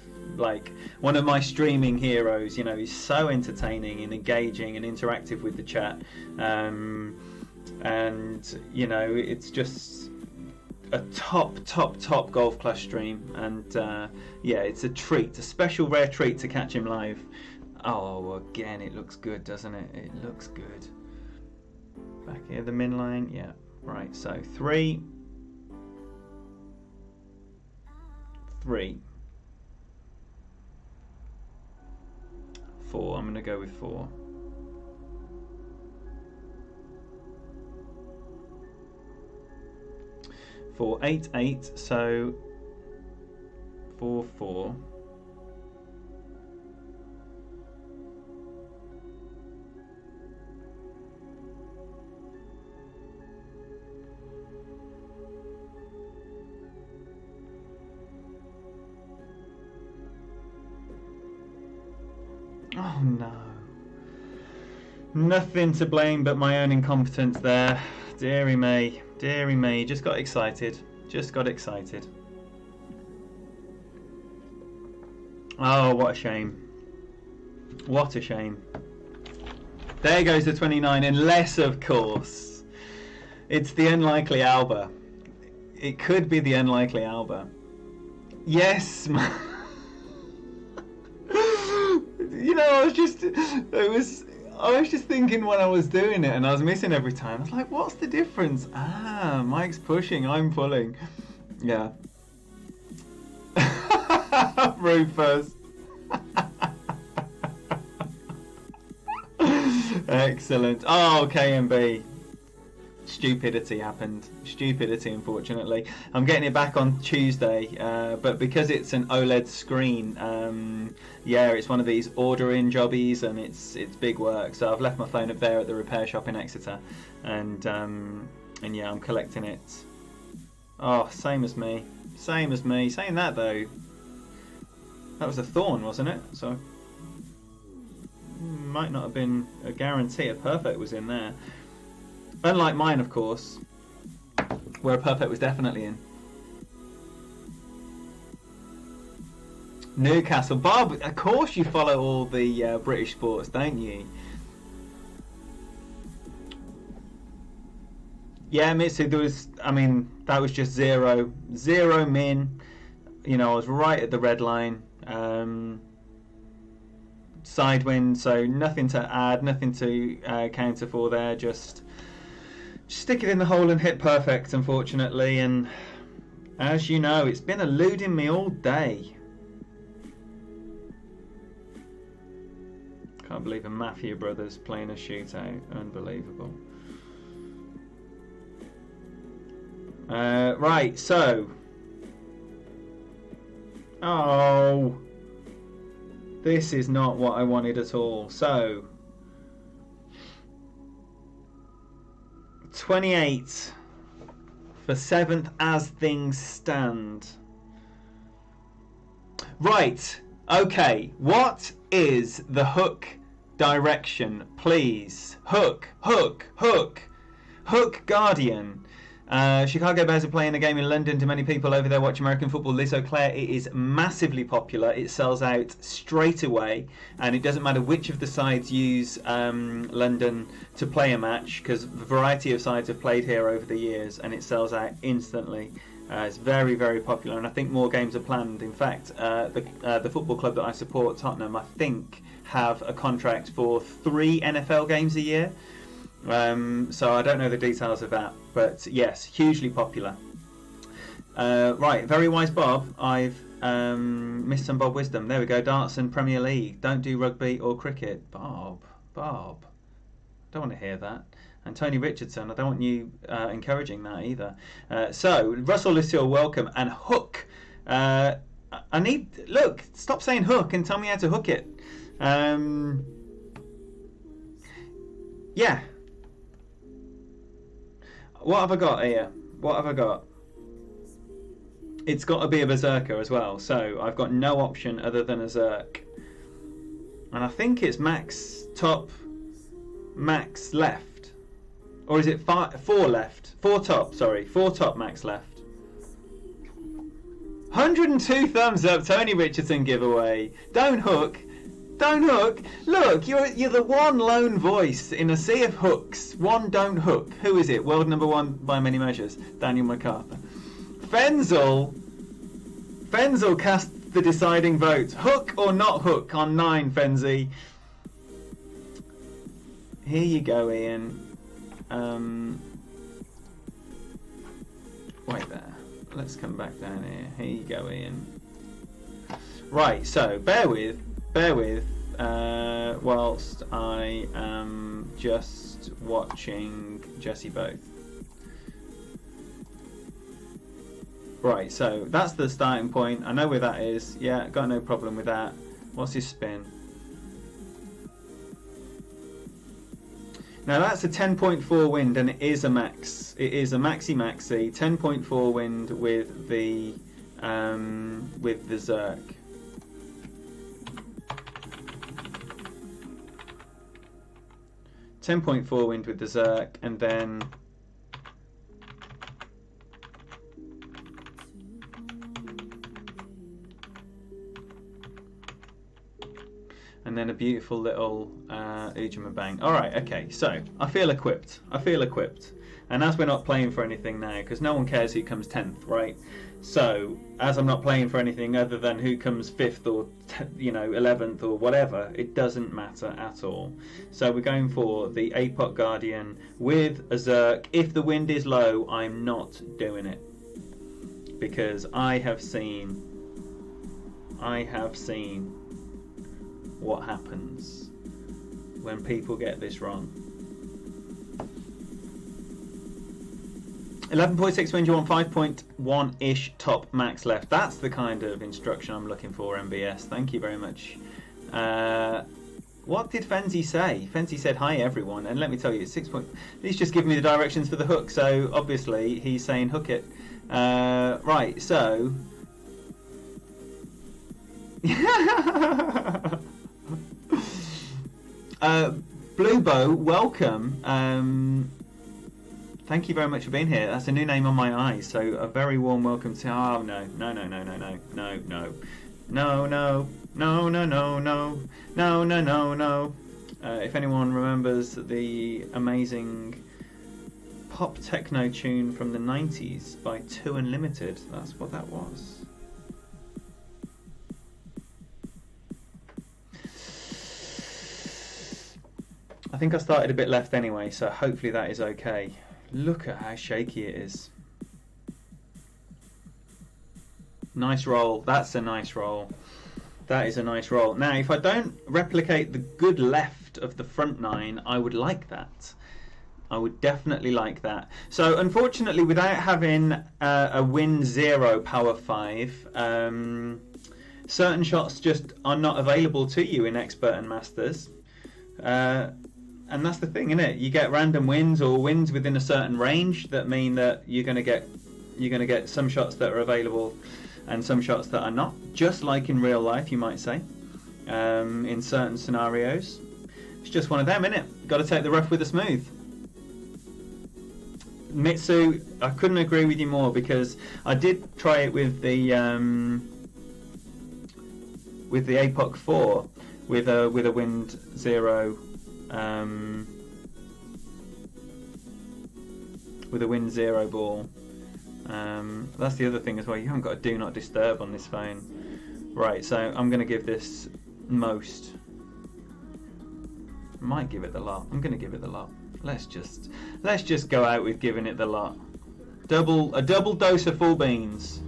[SPEAKER 1] my streaming heroes. You know, he's so entertaining and engaging and interactive with the chat, and you know, it's just a top golf class stream. And yeah, it's a treat, a special rare treat to catch him live. Oh, again, it looks good, doesn't it? It looks good. Back here, the min line. Yeah, right. So 3, 3, 4. I'm going to go with 4. For 8, 8. So 4, 4. Oh no. Nothing to blame but my own incompetence there. Deary me, deary me. Just got excited. Just got excited. Oh, what a shame. What a shame. There goes the 29, unless, of course, it's the unlikely Alba. It could be the unlikely Alba. Yes, man. You know, I was just thinking when I was doing it, and I was missing every time. I was like, what's the difference? Ah, Mike's pushing, I'm pulling. Yeah. Rufus. Excellent. Oh, KMB. Stupidity happened. Stupidity, unfortunately. I'm getting it back on Tuesday, but because it's an OLED screen, yeah, it's one of these order-in jobbies, and it's big work. So I've left my phone up there at the repair shop in Exeter, and yeah, I'm collecting it. Oh, same as me. Same as me. Saying that though, that was a thorn, wasn't it? So might not have been a guarantee a perfect was in there. Unlike mine, of course, where a perfect was definitely in. Newcastle. Bob, of course you follow all the British sports, don't you? Yeah, Mitsu, there was, I mean, that was just zero min. You know, I was right at the red line. Side wind, so nothing to add, nothing to counter for there, just stick it in the hole and hit perfect, unfortunately. And as you know, it's been eluding me all day. Can't believe a Mafia Brothers playing a shootout. Unbelievable. Right, so. Oh. This is not what I wanted at all. So. 28 for 7th as things stand. Right. Okay. What is the hook direction, please? Hook, hook, hook. Hook Guardian. Chicago Bears are playing a game in London. To many people over there watch American football, Liz O'Clair, it is massively popular. It sells out straight away, and it doesn't matter which of the sides use London to play a match, because a variety of sides have played here over the years, and it sells out instantly. It's very, very popular, and I think more games are planned. In fact, the football club that I support, Tottenham, I think have a contract for 3 NFL games a year. So I don't know the details of that, but yes, hugely popular. Right, very wise Bob. I've missed some Bob wisdom. There we go. Darts and Premier League. Don't do rugby or cricket. Bob. Don't want to hear that. And Tony Richardson, I don't want you encouraging that either. So Russell Lucille, welcome. And hook. I need. Look, stop saying hook and tell me how to hook it. Yeah. What have I got here? What have I got? It's got to be a berserker as well, so I've got no option other than a zerk. And I think it's max top, max left. Or is it 4 left? 4 top, sorry. 4 top, max left. 102 thumbs up, Tony Richardson giveaway. Don't hook. Don't hook. Look, you're the one lone voice in a sea of hooks. One don't hook. Who is it? World number 1 by many measures. Daniel MacArthur. Fenzel cast the deciding vote. Hook or not hook on 9, Fenzy. Here you go, Ian. Wait there. Let's come back down here. Here you go, Ian. Right, so bear with whilst I am just watching Jesse Both. Right, so that's the starting point. I know where that is. Yeah, got no problem with that. What's his spin? Now that's a 10.4 wind, and it is a max. It is a maxi 10.4 wind with the Zerk. .4 wind with the Zerk, and then and then a beautiful little Ujima Bang. All right, okay. So I feel equipped. I feel equipped. And as we're not playing for anything now, because no one cares who comes 10th, right? So as I'm not playing for anything other than who comes 5th or 11th or whatever, it doesn't matter at all. So we're going for the APOC Guardian with a Zerk. If the wind is low, I'm not doing it, because I have seen what happens when people get this wrong. 11.6 wind, you want 5.1-ish top max left. That's the kind of instruction I'm looking for, MBS. Thank you very much. What did Fenzi say? Fenzi said, hi everyone, and let me tell you, it's 6 point... He's just giving me the directions for the hook, so obviously he's saying hook it. Right, so... Blue Bow, welcome. Thank you very much for being here. That's a new name on my eyes, so a very warm welcome to... Oh, no. If anyone remembers the amazing pop techno tune from the 90s by Two Unlimited, that's what that was. I think I started a bit left anyway, so hopefully that is okay. Look at how shaky it is. Nice roll. That's a nice roll. That is a nice roll. Now, if I don't replicate the good left of the front 9, I would like that. I would definitely like that. So, unfortunately, without having a win 0 power 5, certain shots just are not available to you in Expert and Masters. And that's the thing, isn't it? You get random wins or wins within a certain range that mean that you're going to get some shots that are available and some shots that are not. Just like in real life, you might say, in certain scenarios. It's just one of them, isn't it? Got to take the rough with the smooth. Mitsu, I couldn't agree with you more, because I did try it with the APOC 4 with a wind 0. With a wind 0 ball. That's the other thing as well. You haven't got a do not disturb on this phone. Right, so I'm going to give this most. Might give it the lot. I'm going to give it the lot. Let's just go out with giving it the lot. A double dose of full beans.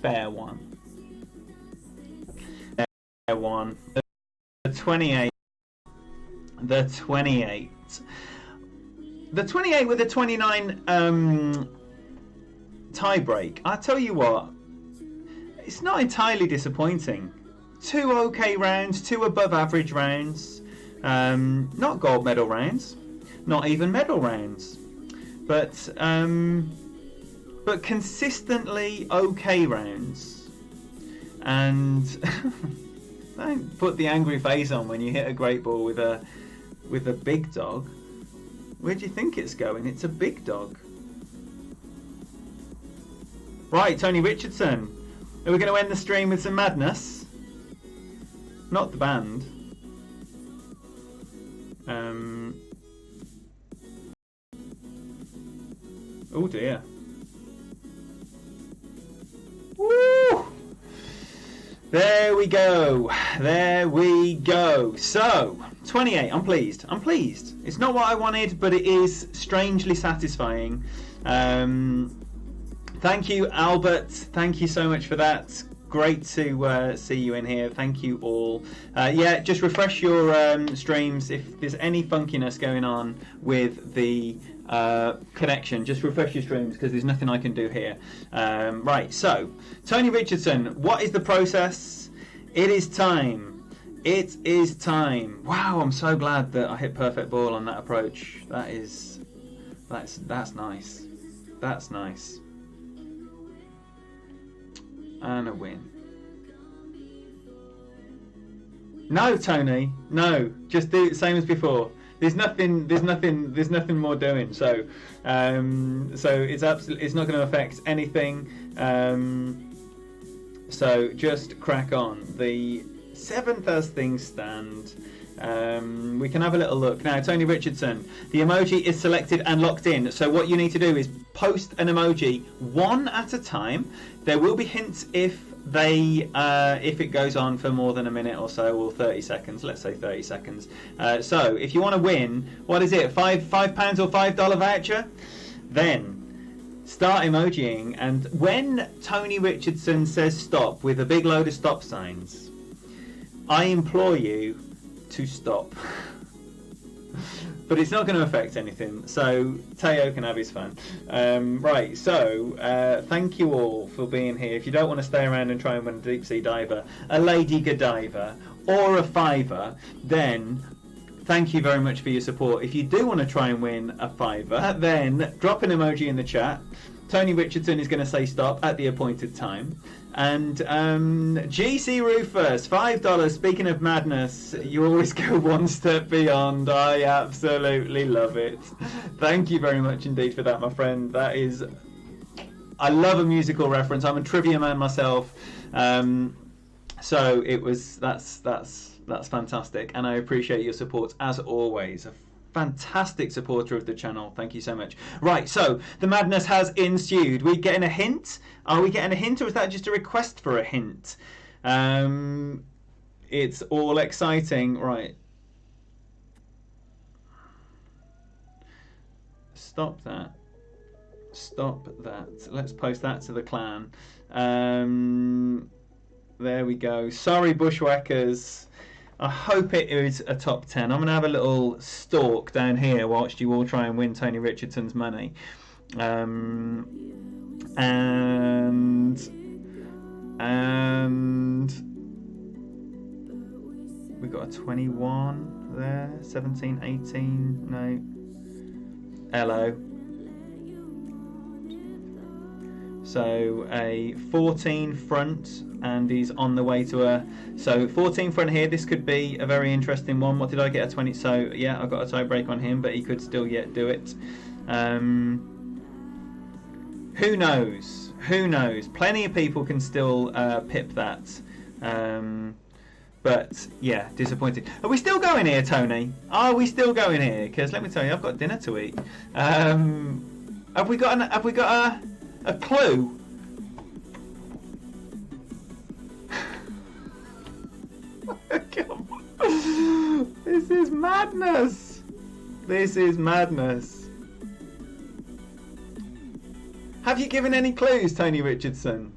[SPEAKER 1] Fair one. Fair one. The 28. The 28. The 28 with a 29 tie break. I tell you what, it's not entirely disappointing. 2 okay rounds, 2 above average rounds. Not gold medal rounds, not even medal rounds, but consistently okay rounds. And don't put the angry face on when you hit a great ball with a big dog. Where do you think it's going? It's a big dog. Right, Tony Richardson. Are we going to end the stream with some madness? Not the band. Oh dear. Woo! There we go. There we go. So, 28. I'm pleased. I'm pleased. It's not what I wanted, but it is strangely satisfying. Thank you, Albert. Thank you so much for that. Great to see you in here. Thank you all. Yeah, just refresh your streams if there's any funkiness going on with the connection. Just refresh your streams because there's nothing I can do here. Right, so Tony Richardson, what is the process? It is time. It is time. Wow, I'm so glad that I hit perfect ball on that approach. That's nice. That's nice. And a win. No, Tony. No, just do the same as before. There's nothing more doing. So it's absolutely, it's not going to affect anything. So just crack on. The 7th as things stand. We can have a little look now. Tony Richardson, the emoji is selected and locked in, so what you need to do is post an emoji one at a time. There will be hints if it goes on for more than a minute or so, or 30 seconds. Let's say 30 seconds. So if you want to win, what is it, £5 or $5 voucher, then start emojiing, and when Tony Richardson says stop with a big load of stop signs, I implore you to stop. But it's not going to affect anything, so Teo can have his fun. Right, so thank you all for being here. If you don't want to stay around and try and win a deep sea diver, a lady godiva, or a fiver, then thank you very much for your support. If you do want to try and win a fiver, then drop an emoji in the chat. Tony Richardson is going to say stop at the appointed time. And GC Rufus, $5. Speaking of madness, you always go one step beyond. I absolutely love it. Thank you very much indeed for that, my friend. That is, I love a musical reference. I'm a trivia man myself, so it was that's fantastic, and I appreciate your support as always. A fantastic supporter of the channel. Thank you so much. Right, so the madness has ensued. We getting a hint? Are we getting a hint, or is that just a request for a hint? It's all exciting. Right. Stop that. Stop that. Let's post that to the clan. There we go. Sorry, Bushwhackers. I hope it is a top 10. I'm going to have a little stalk down here whilst you all try and win Tony Richardson's money. And we got a 21 there, 17, 18, no. Hello. So a 14 front, and he's on the way to a... So 14 front here, this could be a very interesting one. What did I get, a 20? So yeah, I got a tie break on him, but he could still yet do it. Who knows? Who knows? Plenty of people can still pip that. But yeah, disappointed. Are we still going here, Tony? Are we still going here? Because let me tell you, I've got dinner to eat. Have we got a clue? Come on. This is madness. This is madness. Have you given any clues, Tony Richardson?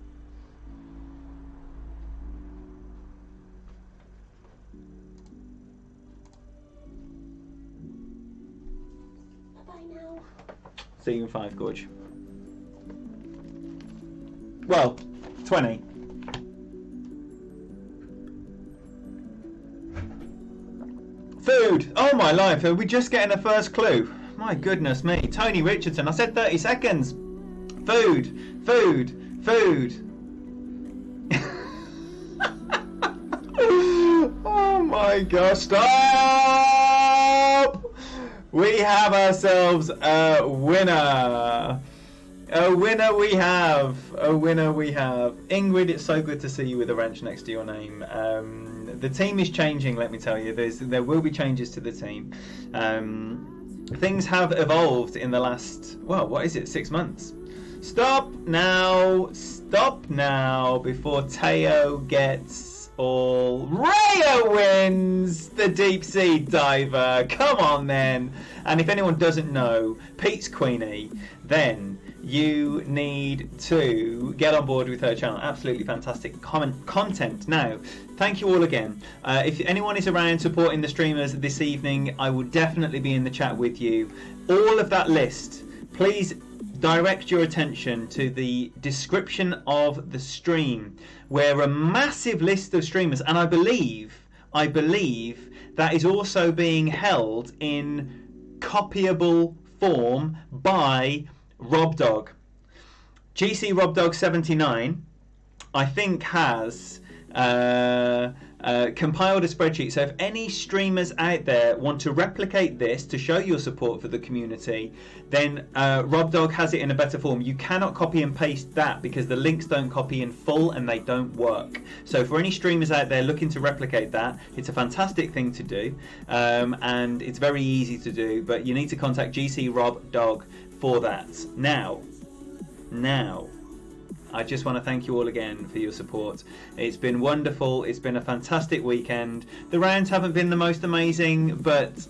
[SPEAKER 2] Bye now.
[SPEAKER 1] See you in 5, Gorge. Well, 20. Food! Oh my life, are we just getting a first clue? My goodness me. Tony Richardson, I said 30 seconds. Food, food, food. Oh my gosh, stop! We have ourselves a winner. A winner we have. A winner we have. Ingrid, it's so good to see you with a wrench next to your name. The team is changing, let me tell you. There will be changes to the team. Things have evolved in the last, well, what is it, 6 months? Stop now before Teo gets all... Raya wins the deep sea diver. Come on then. And if anyone doesn't know Pete's Queenie, then you need to get on board with her channel. Absolutely fantastic content. Now, thank you all again. If anyone is around supporting the streamers this evening, I will definitely be in the chat with you. All of that list, please direct your attention to the description of the stream, where a massive list of streamers, and I believe that is also being held in copyable form by RobDog. GC RobDog 79, I think, has compiled a spreadsheet. So if any streamers out there want to replicate this to show your support for the community, then Rob Dog has it in a better form. You cannot copy and paste that because the links don't copy in full and they don't work. So for any streamers out there looking to replicate that, it's a fantastic thing to do, and it's very easy to do, but you need to contact GC Rob Dog for that. Now, I just want to thank you all again for your support. It's been wonderful. It's been a fantastic weekend. The rounds haven't been the most amazing, but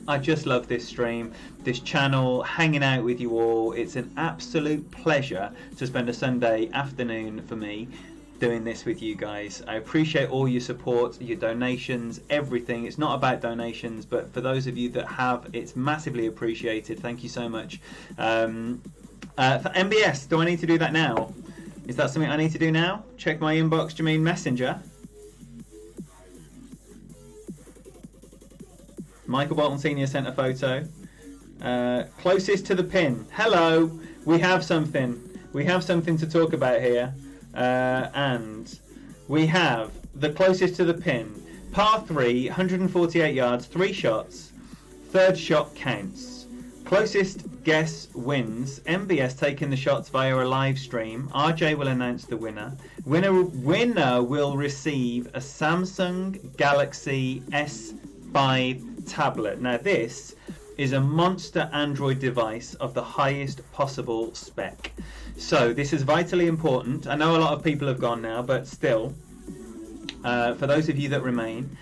[SPEAKER 1] I just love this stream, this channel, hanging out with you all. It's an absolute pleasure to spend a Sunday afternoon for me doing this with you guys. I appreciate all your support, your donations, everything. It's not about donations, but for those of you that have, it's massively appreciated. Thank you so much. For MBS, do I need to do that now? Is that something I need to do now? Check my inbox, Jermaine Messenger. Michael Bolton Sr. sent a photo. Closest to the pin. Hello. We have something. We have something to talk about here. And we have the closest to the pin. Par 3, 148 yards, 3 shots. Third shot counts. Closest guess wins. MBS taking the shots via a live stream. RJ will announce the winner. Winner will receive a Samsung Galaxy S5 tablet. Now this is a monster Android device of the highest possible spec. So this is vitally important. I know a lot of people have gone now, but still, for those of you that remain,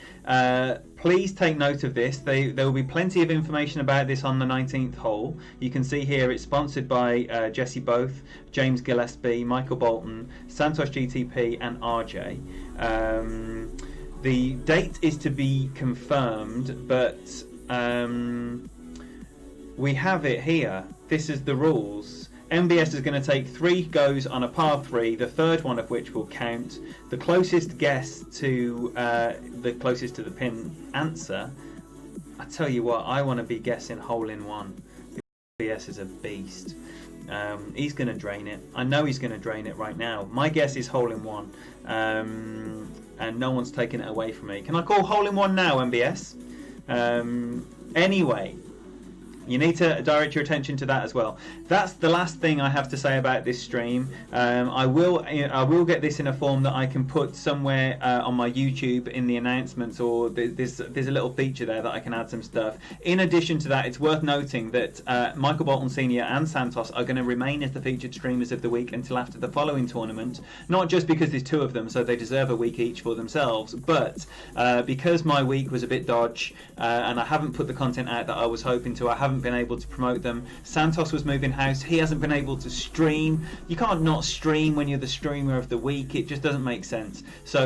[SPEAKER 1] please take note of this. There will be plenty of information about this on the 19th hole. You can see here it's sponsored by Jesse Both, James Gillespie, Michael Bolton, Santos GTP and RJ. The date is to be confirmed, but we have it here. This is the rules. MBS is going to take 3 goes on a par 3, the third one of which will count. The closest guess to the pin answer. I tell you what, I want to be guessing hole in one. MBS is a beast. He's going to drain it. I know he's going to drain it right now. My guess is hole in one, and no one's taking it away from me. Can I call hole in one now, MBS? Anyway. You need to direct your attention to that as well. That's the last thing I have to say about this stream. I will get this in a form that I can put somewhere on my YouTube in the announcements, or there's a little feature there that I can add some stuff. In addition to that, it's worth noting that Michael Bolton Sr. and Santos are going to remain as the featured streamers of the week until after the following tournament. Not just because there's 2 of them, so they deserve a week each for themselves, but because my week was a bit dodge and I haven't put the content out that I was hoping to. I haven't been able to promote them. Santos was moving house. He hasn't been able to stream. You can't not stream when you're the streamer of the week. It just doesn't make sense. So